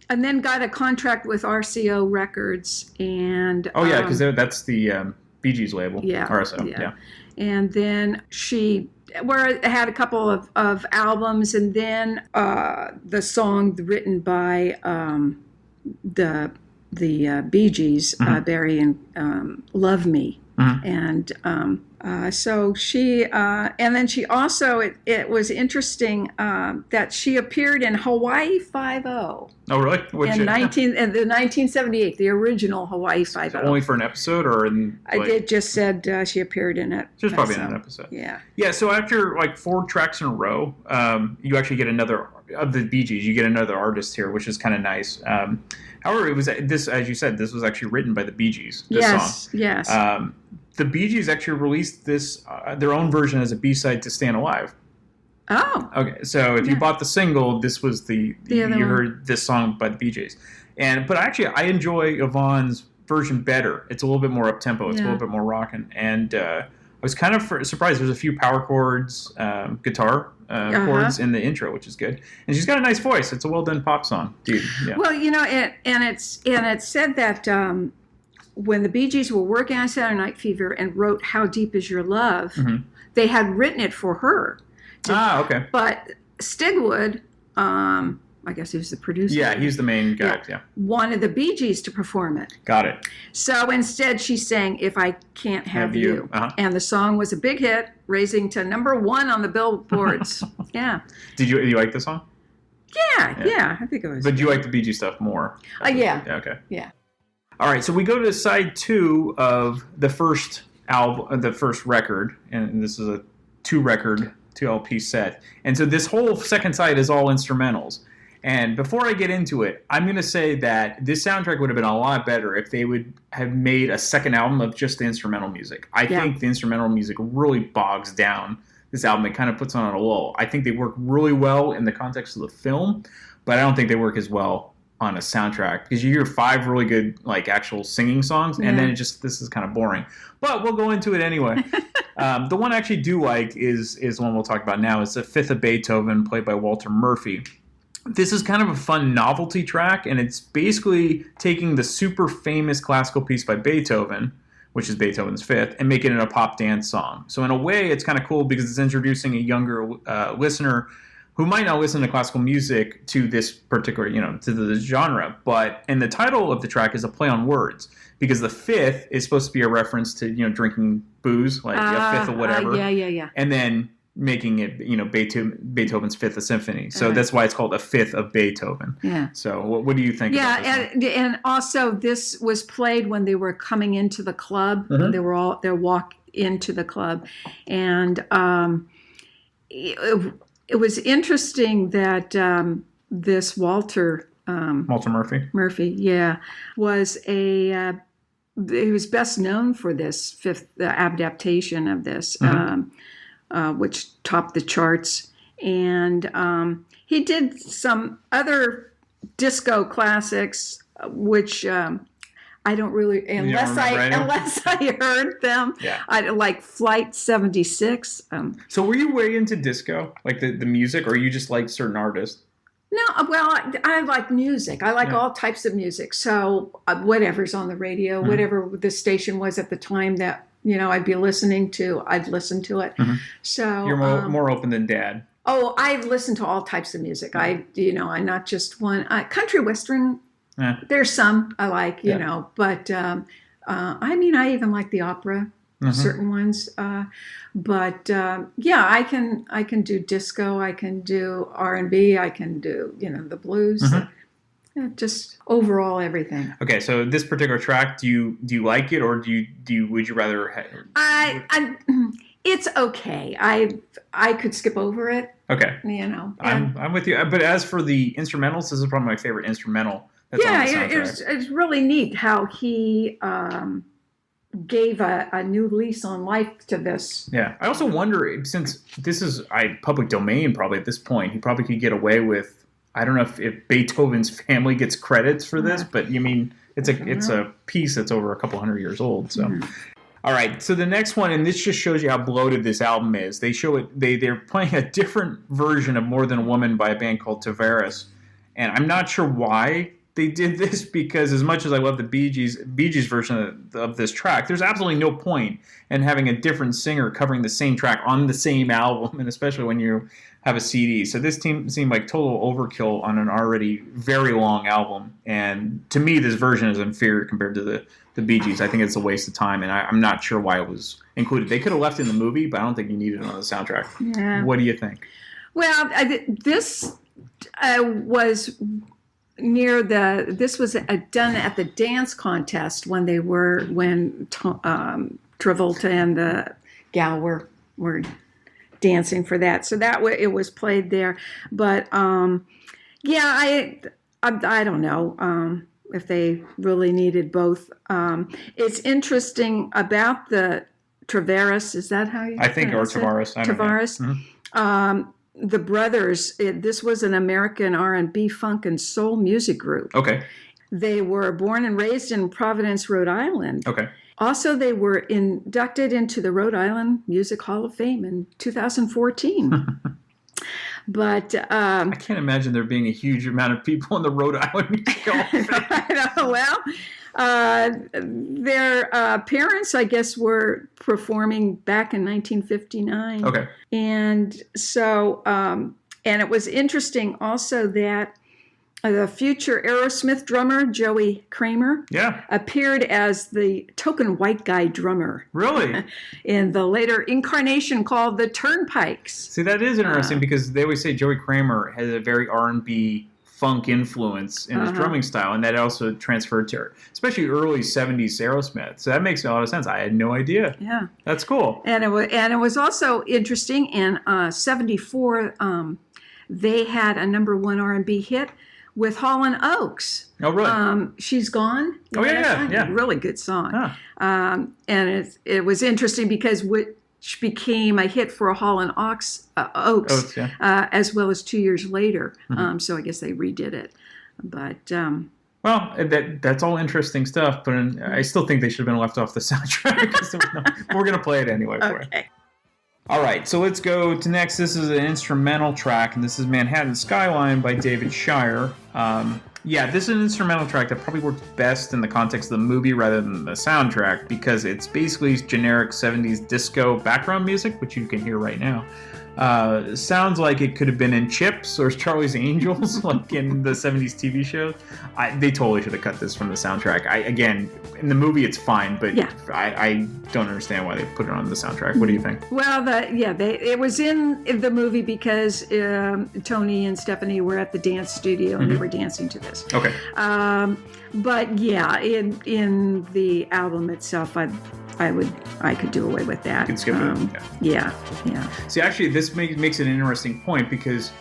and then got a contract with RCO Records and. Oh yeah, because that's the Bee Gees label. Yeah. RSO. Yeah. And then she had a couple of albums, and then the song written by the Bee Gees, Barry and Love Me. And so she, and then she also, it was interesting that she appeared in Hawaii Five-0. Oh, really? In the 1978, the original Hawaii Five-0. Only for an episode, or in? It just said she appeared in it. Just probably in an episode. Yeah. Yeah. So after like 4 tracks in a row, you actually get another of the Bee Gees. You get another artist here, which is kind of nice. However, it was this, as you said, this was actually written by the Bee Gees. This song. Yes. The Bee Gees actually released this their own version as a B-side to "Staying Alive." Oh. Okay, so if you bought the single, this was you heard this song by the Bee Gees, but actually I enjoy Yvonne's version better. It's a little bit more up tempo. It's a little bit more rocking, and I was kind of surprised. There's a few power chords, guitar chords in the intro, which is good, and she's got a nice voice. It's a well done pop song, dude. Yeah. Well, it said that. When the Bee Gees were working on Saturday Night Fever and wrote "How Deep Is Your Love," they had written it for her. Okay. But Stigwood, I guess he was the producer. Yeah, he's the main guy. Yeah. Wanted the Bee Gees to perform it. Got it. So instead, she sang "If I Can't Have You," Uh-huh. and the song was a big hit, raising to #1 on the billboards. Yeah. Did you like the song? Yeah, I think it was. But do you like the Bee Gees stuff more? Yeah. Okay. Yeah. All right, so we go to side 2 of the first album, the first record, and this is a 2 LP set. And so this whole second side is all instrumentals. And before I get into it, I'm going to say that this soundtrack would have been a lot better if they would have made a second album of just the instrumental music. I think the instrumental music really bogs down this album. It kind of puts on a lull. I think they work really well in the context of the film, but I don't think they work as well on a soundtrack, because you hear 5 really good like actual singing songs, and then this is kind of boring. But we'll go into it anyway. The one I actually do like is one we'll talk about now. It's the Fifth of Beethoven, played by Walter Murphy. This is kind of a fun novelty track, and it's basically taking the super famous classical piece by Beethoven, which is Beethoven's Fifth, and making it a pop dance song. So in a way, it's kind of cool because it's introducing a younger listener who might not listen to classical music to this particular, to the genre. But, and the title of the track is a play on words, because the fifth is supposed to be a reference to, drinking booze, like a fifth of whatever. Yeah. And then making it, Beethoven's Fifth Symphony. So that's why it's called a Fifth of Beethoven. Yeah. So what do you think about this one? And also this was played when they were coming into the club. Mm-hmm. They were all, their walk into the club. And it was interesting that this Walter Murphy. Was he was best known for this fifth adaptation of this, which topped the charts. And he did some other disco classics, which I don't really, unless I heard them. Yeah. I like Flight 76. So were you way into disco, like the music, or you just like certain artists? No, well, I like music. I like all types of music. So whatever's on the radio, whatever the station was at the time that, I'd be listening to, I'd listen to it. Mm-hmm. So you're more open than Dad. Oh, I listen to all types of music. I'm not just one. Country Western, there's some I like, but I even like the opera, certain ones. But I can do disco. I can do R&B. I can do, the blues. Just overall everything. Okay, so this particular track, do you like it, or would you rather? It's okay. I could skip over it. Okay. I'm with you. But as for the instrumentals, this is probably my favorite instrumental. That's on the soundtrack. It's really neat how he gave a new lease on life to this. Yeah. I also wonder, since this is public domain probably at this point, he probably could get away with, I don't know if Beethoven's family gets credits for this, but it's a piece that's over a couple hundred years old. So, All right. So the next one, and this just shows you how bloated this album is. They show it. They're playing a different version of More Than a Woman by a band called Tavares, and I'm not sure why they did this, because as much as I love the Bee Gees version of this track, there's absolutely no point in having a different singer covering the same track on the same album, and especially when you have a CD. So this seemed like total overkill on an already very long album, and to me, this version is inferior compared to the Bee Gees. I think it's a waste of time, and I'm not sure why it was included. They could have left it in the movie, but I don't think you needed it on the soundtrack. Yeah. What do you think? Well, this was near this was done at the dance contest when Travolta and the gal were dancing for that. So it was played there. But I don't know if they really needed both. It's interesting about the Tavares. Is that how you? I think, or Tavares. Tavares. Mm-hmm. The brothers. This was an American R&B, funk, and soul music group. Okay. They were born and raised in Providence, Rhode Island. Okay. Also, they were inducted into the Rhode Island Music Hall of Fame in 2014. But I can't imagine there being a huge amount of people in the Rhode Island Music Hall of Fame. Well, their parents, I guess, were performing back in 1959. Okay. And so, and it was interesting also that The future Aerosmith drummer, Joey Kramer, appeared as the token white guy drummer. Really? In the later incarnation called the Turnpikes. See, that is interesting because they always say Joey Kramer has a very R&B funk influence in his drumming style, and that also transferred to, especially early 70s Aerosmith. So that makes a lot of sense. I had no idea. Yeah. That's cool. And it was also interesting in 74, they had a #1 R&B hit with Hall & Oates. Oh, really? She's Gone. Oh, yeah. Really good song. Huh. And it was interesting because which became a hit for Hall & Oates, as well as 2 years later. Mm-hmm. So I guess they redid it. But well, that's all interesting stuff, but I still think they should have been left off the soundtrack. We're going to play it anyway for you. All right, so let's go to next. This is an instrumental track, and this is Manhattan Skyline by David Shire. This is an instrumental track that probably works best in the context of the movie rather than the soundtrack because it's basically generic 70s disco background music, which you can hear right now. Sounds like it could have been in Chips or Charlie's Angels, like in the 70s TV shows. They totally should have cut this from the soundtrack. Again, in the movie it's fine, but I don't understand why they put it on the soundtrack. What do you think? Well, it was in the movie because Tony and Stephanie were at the dance studio and they were dancing to this. Okay. But yeah, in the album itself, I could do away with that. You can skip it. Yeah. See, actually, this makes an interesting point because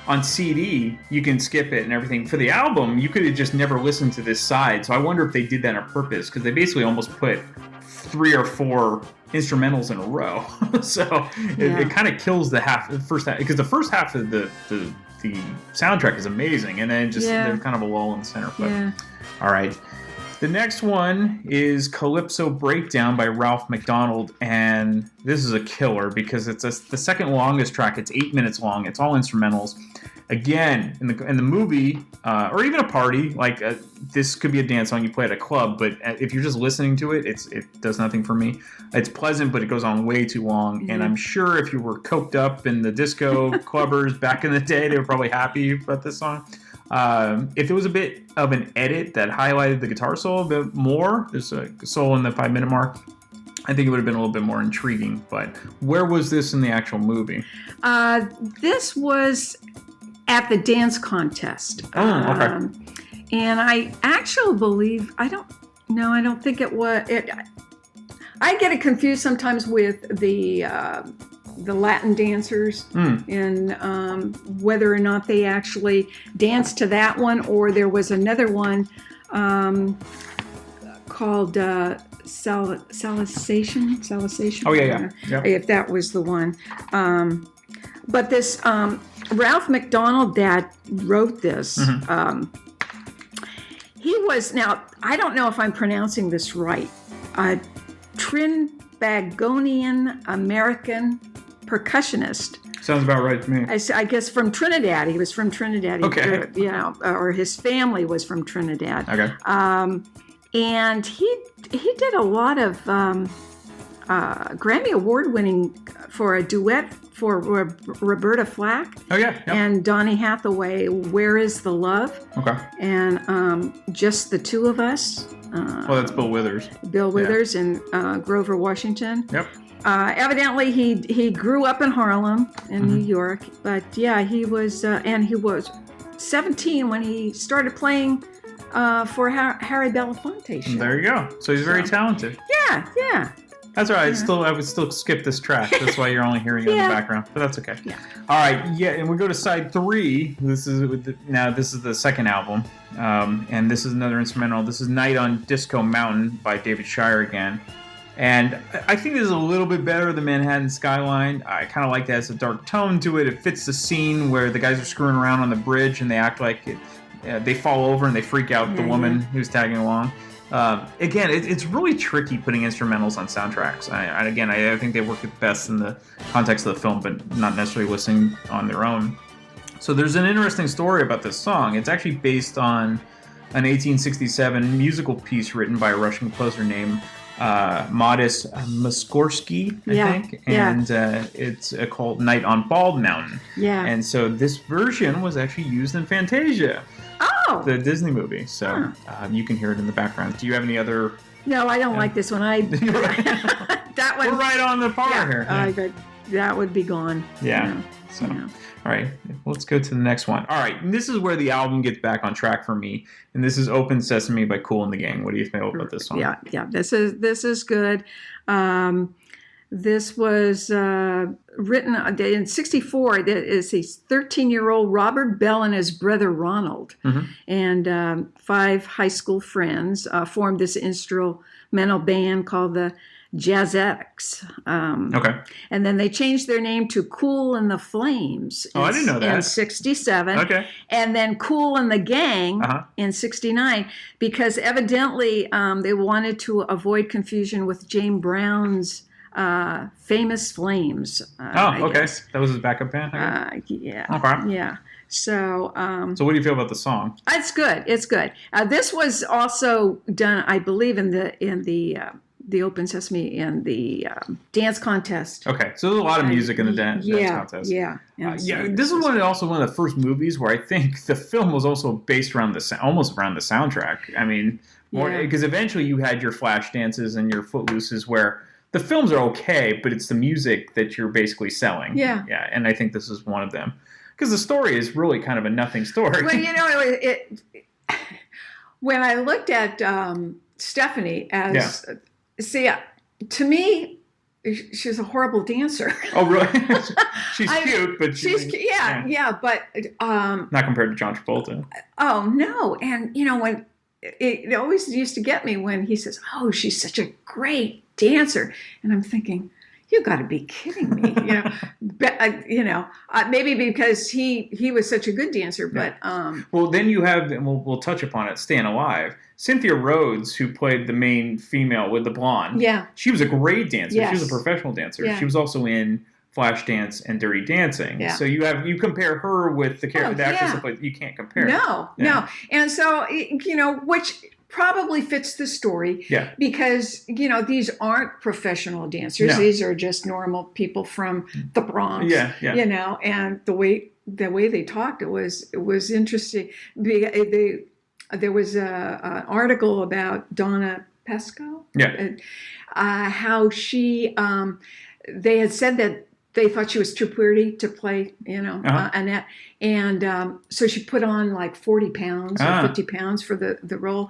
on CD you can skip it and everything. For the album, you could have just never listened to this side. So I wonder if they did that on purpose because they basically almost put 3 or 4 instrumentals in a row. So it kind of kills the first half because the first half of the soundtrack is amazing, and then there's kind of a lull in the center. But all right. The next one is Calypso Breakdown by Ralph McDonald, and this is a killer because it's the second longest track. It's 8 minutes long. It's all instrumentals. Again, in the movie, or even a party, like this could be a dance song you play at a club, but if you're just listening to it, it does nothing for me. It's pleasant, but it goes on way too long, and I'm sure if you were coked up in the disco clubbers back in the day, they were probably happy about this song. If there was a bit of an edit that highlighted the guitar solo a bit more, there's a solo in the 5-minute mark, I think it would have been a little bit more intriguing. But where was this in the actual movie? This was at the dance contest. Oh, okay. And I actually believe, I don't think it was. I get it confused sometimes with the Latin dancers and whether or not they actually danced to that one, or there was another one called Salisation. Oh yeah. If that was the one. But this Ralph McDonald that wrote this. He was, now I don't know if I'm pronouncing this right, a Trinbagonian American percussionist. Sounds about right to me. I guess from Trinidad. He was from Trinidad. Okay. Or his family was from Trinidad. Okay. And he did a lot of Grammy Award winning for a duet for Roberta Flack. Oh yeah. Yep. And Donny Hathaway, Where Is the Love? Okay. And Just the Two of Us. That's Bill Withers. Bill Withers and Grover Washington. Yep. Evidently, he grew up in Harlem in New York, but he was 17 when he started playing for Harry Belafonte show. There you go. So he's very talented. Yeah. That's all right. I would still skip this track. That's why you're only hearing it in the background, but that's okay. Yeah. All right. Yeah, and we go to side 3. This is the second album, and this is another instrumental. This is Night on Disco Mountain by David Shire again. And I think this is a little bit better than Manhattan Skyline. I kind of like that. It has a dark tone to it. It fits the scene where the guys are screwing around on the bridge and they act like they fall over and they freak out the woman who's tagging along. Again, it's really tricky putting instrumentals on soundtracks. I think they work best in the context of the film, but not necessarily listening on their own. So there's an interesting story about this song. It's actually based on an 1867 musical piece written by a Russian composer named Modest Mussorgsky, I think, and it's called Night on Bald Mountain. Yeah. And so this version was actually used in Fantasia. Oh, Oh. the Disney movie. So you can hear it in the background. Do you have any other? No, I don't like this one. That one. We're right on the par here. That would be gone. Yeah. So, all right, let's go to the next one. All right, and this is where the album gets back on track for me, and this is "Open Sesame" by Kool and the Gang. What do you feel about this song? Yeah. This is good. This was written in '64. It is his 13-year-old Robert Bell and his brother Ronald, and 5 high school friends formed this instrumental band called the Jazzettes. Okay. And then they changed their name to Kool and the Flames. I didn't know that. In '67. Okay. And then Kool and the Gang in '69, because evidently they wanted to avoid confusion with James Brown's Famous Flames. Okay. That was his backup band? Yeah. Okay. Yeah. So, so what do you feel about the song? It's good. It's good. This was also done, I believe, in the Open Sesame in the dance contest. Okay, so there's a lot of music in the dance contest. Yeah. This is one of the first movies where I think the film was also based around almost around the soundtrack. I mean, because eventually you had your flash dances and your footlooses where the films are okay, but it's the music that you're basically selling. Yeah. Yeah, and I think this is one of them. Because the story is really kind of a nothing story. Well, when I looked at Stephanie as... See, to me, she's a horrible dancer. Oh, really? She's cute, but but not compared to John Travolta. Oh no! And when it always used to get me when he says, "Oh, she's such a great dancer," and I'm thinking, you got to be kidding me. Maybe because he was such a good dancer, but well, then you have, and we'll touch upon it, Staying Alive. Cynthia Rhodes, who played the main female with the blonde, she was a great dancer. Yes. She was a professional dancer. Yeah. She was also in Flashdance and Dirty Dancing. Yeah. So you compare her with the actress that played, you can't compare. No. And so which probably fits the story. Yeah. Because these aren't professional dancers. No. These are just normal people from the Bronx. Yeah. And the way they talked, it was interesting. There was an article about Donna Pesco. Yeah. How she, they had said that they thought she was too pretty to play, Annette. And so she put on like 40 pounds or 50 pounds for the role.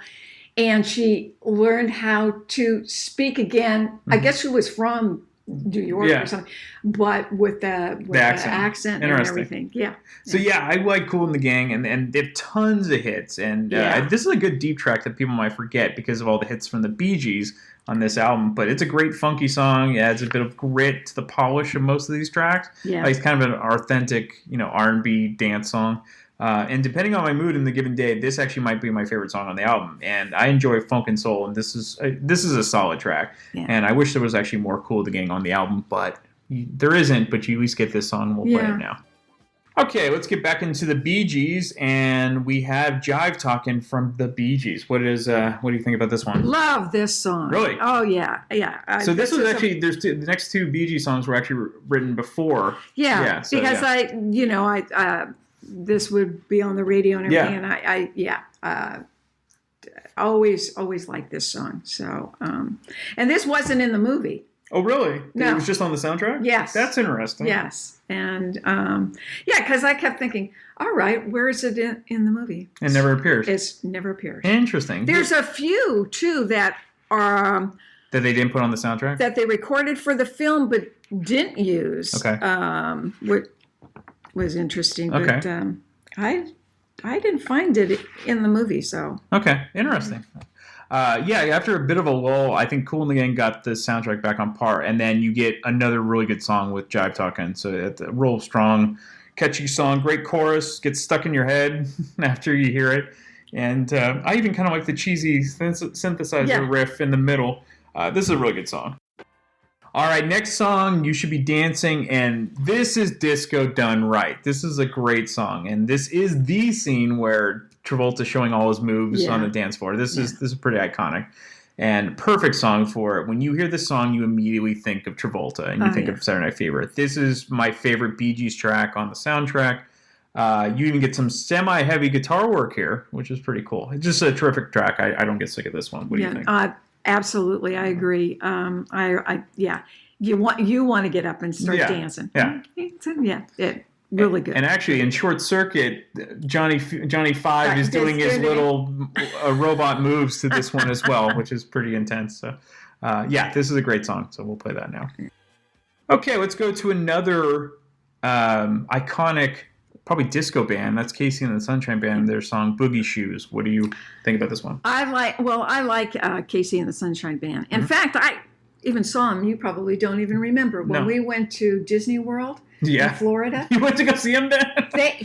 And she learned how to speak again. Mm-hmm. I guess she was from New York or something, but with the accent and everything. Yeah. So I like Kool and the Gang, and they have tons of hits. And this is a good deep track that people might forget because of all the hits from the Bee Gees on this album. But it's a great funky song. It adds a bit of grit to the polish of most of these tracks. Yeah. It's kind of an authentic, R&B dance song. And depending on my mood in the given day, this actually might be my favorite song on the album. And I enjoy funk and soul, and this is a solid track. Yeah. And I wish there was actually more Kool the Gang on the album, but there isn't. But you at least get this song, and we'll play it now. Okay, let's get back into the Bee Gees, and we have Jive Talkin' from the Bee Gees. What do you think about this one? Love this song. Really? Oh yeah. So this was actually the next 2 Bee Gees songs were actually written before. Yeah. Because this would be on the radio and everything, and I always liked this song. So, and this wasn't in the movie. Oh, really? No. It was just on the soundtrack? Yes. That's interesting. Yes. And, because I kept thinking, all right, where is it in the movie? It never appears. It never appears. Interesting. There's a few, too, that are... that they didn't put on the soundtrack? That they recorded for the film but didn't use. Okay. What was interesting. Okay. But I didn't find it in the movie, so... Okay, interesting. After a bit of a lull, I think Kool and the Gang got the soundtrack back on par, and then you get another really good song with Jive Talkin'. So it's a real strong, catchy song, great chorus, gets stuck in your head after you hear it. And I even kind of like the cheesy synthesizer riff in the middle. This is a really good song. All right, next song, You Should Be Dancing, and this is disco done right. This is a great song, and this is the scene where Travolta's showing all his moves on the dance floor. This is pretty iconic, and perfect song for it. When you hear this song, you immediately think of Travolta, and you think of Saturday Night Fever. This is my favorite Bee Gees track on the soundtrack. You even get some semi-heavy guitar work here, which is pretty cool. It's just a terrific track. I don't get sick of this one. What do you think? Absolutely, I agree. You want to get up and start dancing. Yeah. Really good. And actually, in Short Circuit, Johnny Five is doing his little robot moves to this one as well, which is pretty intense. So, this is a great song. So we'll play that now. Okay, let's go to another iconic, probably disco band. That's Casey and the Sunshine Band. Their song "Boogie Shoes." What do you think about this one? I like Casey and the Sunshine Band. In fact, I even saw them. You probably don't even remember when we went to Disney World. In Florida. You went to go see them then?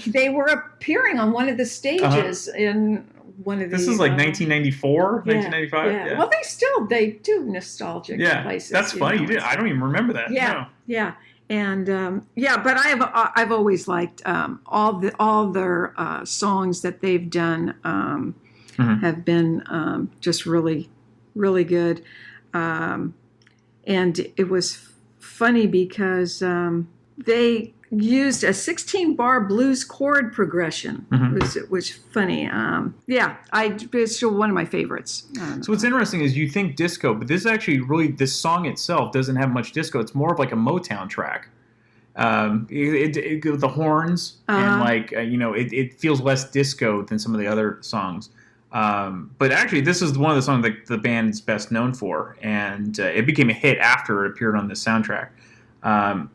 They were appearing on one of the stages in one of the... This is like 1994, 1995? Yeah. Well, they do nostalgic places. That's funny. I don't even remember that. Yeah. And but I've always liked all their songs that they've done have been just really, really good. And it was funny because they used a 16-bar blues chord progression. It was funny. It's still one of my favorites. So what's interesting is you think disco, but this is actually really, this song itself doesn't have much disco. It's more of like a Motown track. The horns and it feels less disco than some of the other songs. But actually, this is one of the songs that the band's best known for, and it became a hit after it appeared on the soundtrack. And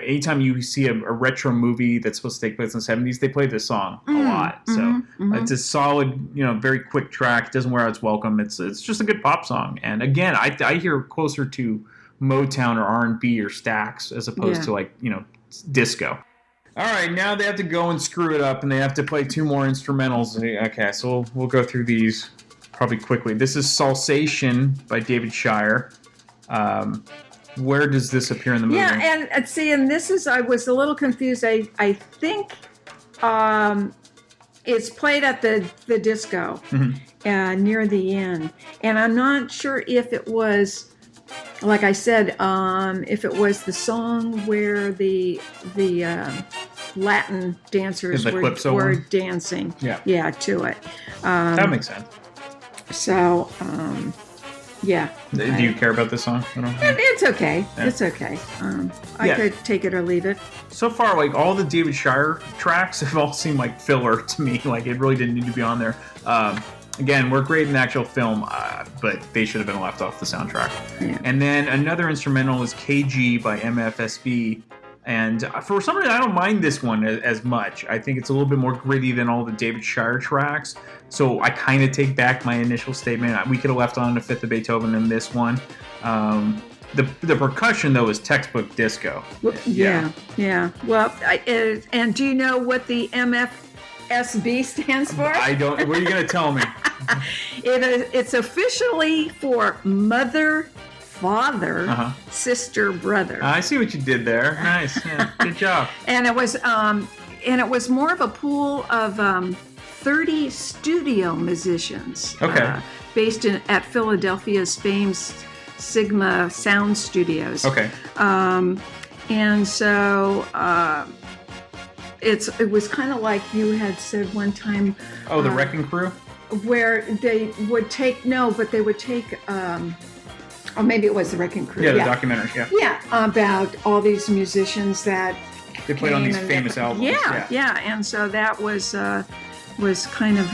anytime you see a retro movie that's supposed to take place in the 70s, they play this song a lot. So it's a solid, very quick track. It doesn't wear out its welcome. It's just a good pop song. And again, I hear closer to Motown or R&B or Stax as opposed to disco. All right, now they have to go and screw it up, and they have to play two more instrumentals. Okay, so we'll go through these probably quickly. This is Salsation by David Shire. Where does this appear in the movie? Yeah, and this is, I was a little confused. I think it's played at the disco near the end. And I'm not sure if it was, like I said, if it was the song where the Latin dancers were dancing to it. That makes sense. So, Do you care about this song? It's okay. Yeah. It's okay. I could take it or leave it. So far, like all the David Shire tracks have all seemed like filler to me. Like it really didn't need to be on there. Again, we're great in the actual film, but they should have been left off the soundtrack. Yeah. And then another instrumental is KG by MFSB. And for some reason, I don't mind this one as much. I think it's a little bit more gritty than all the David Shire tracks. So I kind of take back my initial statement. We could have left on the Fifth of Beethoven in this one. The percussion, though, is textbook disco. Yeah. Well, and do you know what the MFSB stands for? I don't. What are you going to tell me? It's officially for Mother, Father, Sister, Brother. I see what you did there. Nice. Yeah, good job. And it was more of a pool of 30 studio musicians. Okay. Based at Philadelphia's famed Sigma Sound Studios. Okay. And so it was kind of like you had said one time. Oh, the Wrecking Crew? Where they would take, or maybe it was the Wrecking Crew. Yeah, the documentary, Yeah, about all these musicians that they played on these famous albums. Yeah, and so that was kind of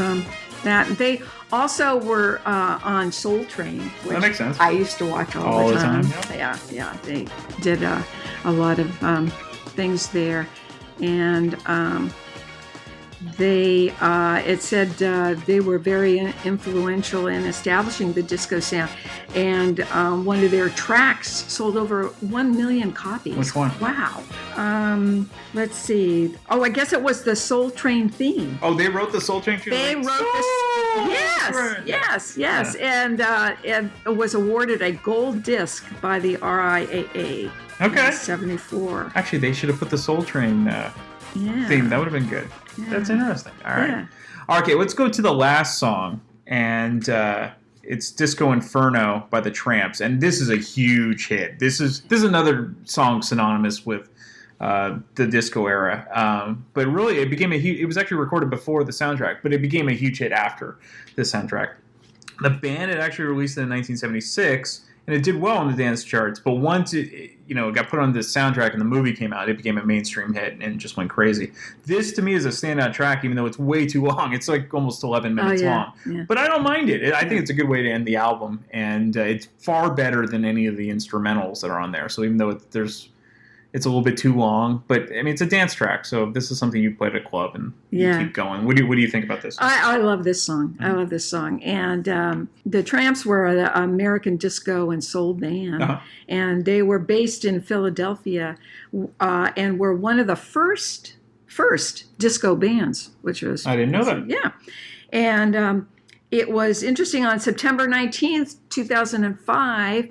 that. They also were on Soul Train, which that makes sense. I used to watch all the time. Yep. Yeah, they did a lot of things there, and it said they were very influential in establishing the disco sound, and one of their tracks sold over 1 million copies. Which one? Wow. Let's see. Oh, I guess it was the Soul Train theme. Oh, they wrote the Soul Train theme? They wrote this. Yes. Yeah. And it was awarded a gold disc by the RIAA. Okay. In 1974. Actually, they should have put the Soul Train theme. That would have been good. Yeah. That's interesting. All right. Yeah. Okay, let's go to the last song, and it's Disco Inferno by the Tramps, and this is a huge hit. This is another song synonymous with the disco era. But really, it became it was actually recorded before the soundtrack, but it became a huge hit after the soundtrack. The band had actually released it in 1976, and it did well in the dance charts. But once it got put on the soundtrack and the movie came out, it became a mainstream hit and just went crazy. This, to me, is a standout track, even though it's way too long. It's like almost 11 minutes long. Yeah. But I don't mind it. I think it's a good way to end the album, and it's far better than any of the instrumentals that are on there. So even though it's a little bit too long, but I mean, it's a dance track, so this is something you play at a club and you keep going. What do you think about this? I love this song. I love this song. And the Tramps were an American disco and soul band, and they were based in Philadelphia, and were one of the first disco bands, which was I didn't know that. Yeah, and it was interesting. On September 19th, 2005.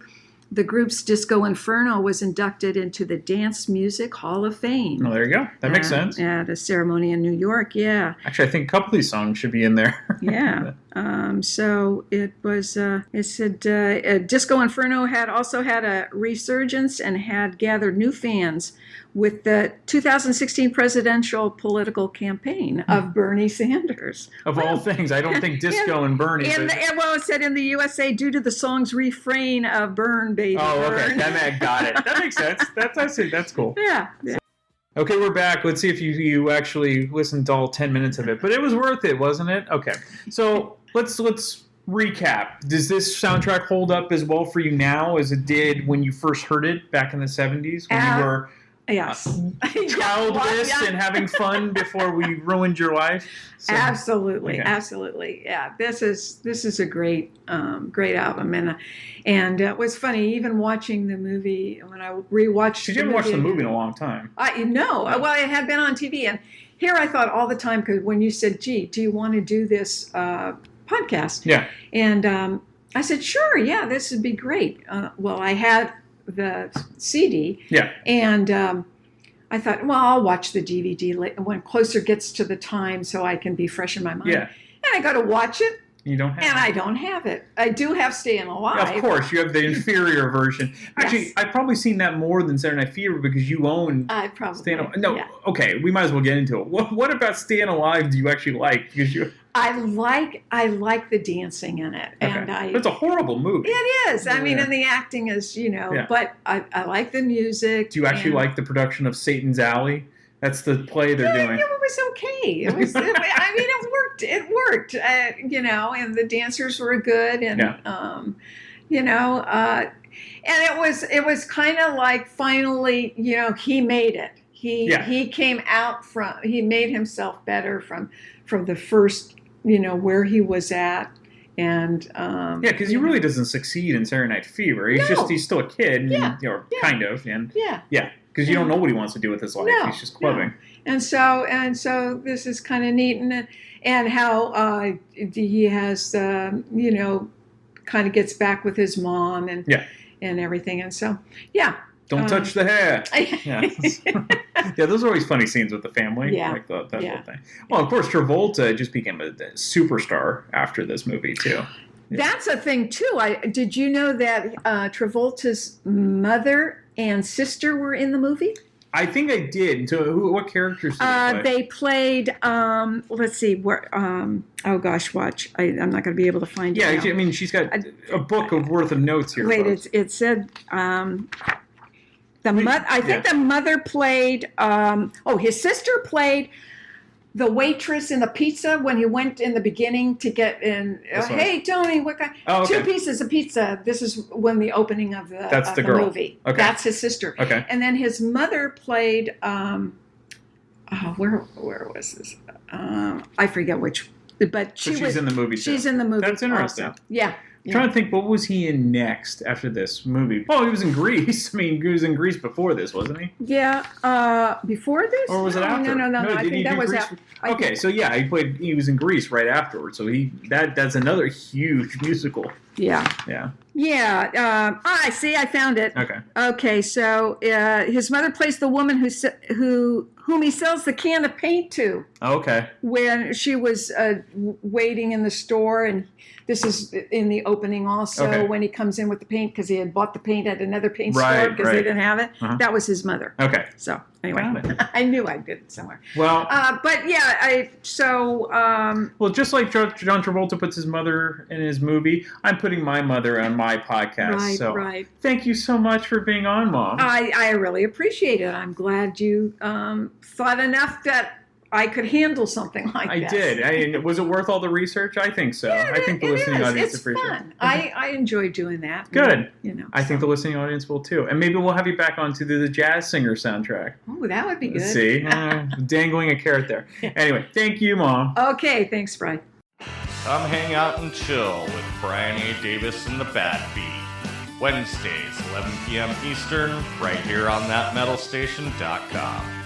The group's Disco Inferno was inducted into the Dance Music Hall of Fame. Oh, there you go. That makes sense. Yeah, the ceremony in New York, yeah. Actually, I think a couple of these songs should be in there. Yeah. So it was, it said Disco Inferno had also had a resurgence and had gathered new fans with the 2016 presidential political campaign of Bernie Sanders. Of all things, I don't think disco and Bernie. Well, it said in the USA, due to the song's refrain of "Burn, Baby, Burn." Okay. Got it. That makes sense. That's cool. Yeah. Okay, we're back. Let's see if you actually listened to all 10 minutes of it. But it was worth it, wasn't it? Okay. So let's recap. Does this soundtrack hold up as well for you now as it did when you first heard it back in the 70s when you were childless and having fun before we ruined your life? So, absolutely. Yeah, this is a great album, and it was funny even watching the movie when I rewatched. You haven't watched the movie in a long time. Well, it had been on TV, and here I thought all the time because when you said, "Gee, do you want to do this podcast?" Yeah, and I said, "Sure, yeah, this would be great." Well, I had the CD. Yeah. And I thought, well, I'll watch the DVD when closer gets to the time so I can be fresh in my mind. Yeah. And I go to watch it. You don't have it. I don't have it. I do have Staying Alive. Of course, you have the inferior version. Actually, Yes. I've probably seen that more than Saturday Night Fever because you own Staying Alive. No, okay, we might as well get into it. What about Staying Alive do you actually like? Because I like the dancing in it, and it's a horrible movie. It is. I mean, and the acting is, but I like the music. Do you actually like the production of Satan's Alley? That's the play they're doing. It was okay. It was. I mean, it worked. It worked. And the dancers were good, and and it was kind of like finally, he made it. He came out he made himself better from the first, where he was at. And because he really doesn't succeed in Saturday Night Fever. He's still a kid, kind of, and because you don't know what he wants to do with his life. He's just clubbing. And so this is kind of neat, and how he has kind of gets back with his mom and everything, and so Don't touch the hair. Yeah, those are always funny scenes with the family. Yeah. Like that whole thing. Well, of course, Travolta just became a superstar after this movie, too. That's a thing, too. Did you know that Travolta's mother and sister were in the movie? I think I did. So what characters did they play? They played, let's see, oh gosh, watch. I'm not going to be able to find it. Yeah, I mean, she's got a book worth of notes here. Wait, it said... I think the mother played. His sister played the waitress in the pizza when he went in the beginning to get in. Hey, Tony, what kind? Oh, okay. 2 pieces of pizza. This is when the opening of the girl. movie. Okay. That's his sister. Okay. And then his mother played. Where was this? I forget which. But she's in the movie. She's in the movie. That's interesting. Also. Yeah. I'm trying to think, what was he in next after this movie? Oh, he was in Grease. I mean, he was in Grease before this, wasn't he? Yeah. Before this? Or was it after? No. I think that was after. Okay, so yeah, he was in Grease right afterwards. So that's another huge musical. Yeah. Yeah. Yeah. I see. I found it. Okay. So his mother plays the woman whom he sells the can of paint to. Okay. When she was waiting in the store, and this is in the opening also when he comes in with the paint because he had bought the paint at another paint store because they didn't have it. That was his mother. Okay. So Anyway, I knew I did it somewhere. Well, but yeah, well, just like John Travolta puts his mother in his movie, I'm putting my mother on my podcast. Right, so right. Thank you so much for being on, Mom. I really appreciate it. I'm glad you thought enough that I could handle something like I that. did. Was it worth all the research? I think so. Yeah, I think the listening audience it's appreciates fun. it. I enjoy doing that. Good. You know. I think the listening audience will too. And maybe we'll have you back on to do the Jazz Singer soundtrack. Oh, that would be good. See? Dangling a carrot there. Anyway, thank you, Mom. Okay, thanks, Brian. Come hang out and chill with Brian A. Davis and the Bad Beat. Wednesdays, 11 p.m. Eastern, right here on thatmetalstation.com.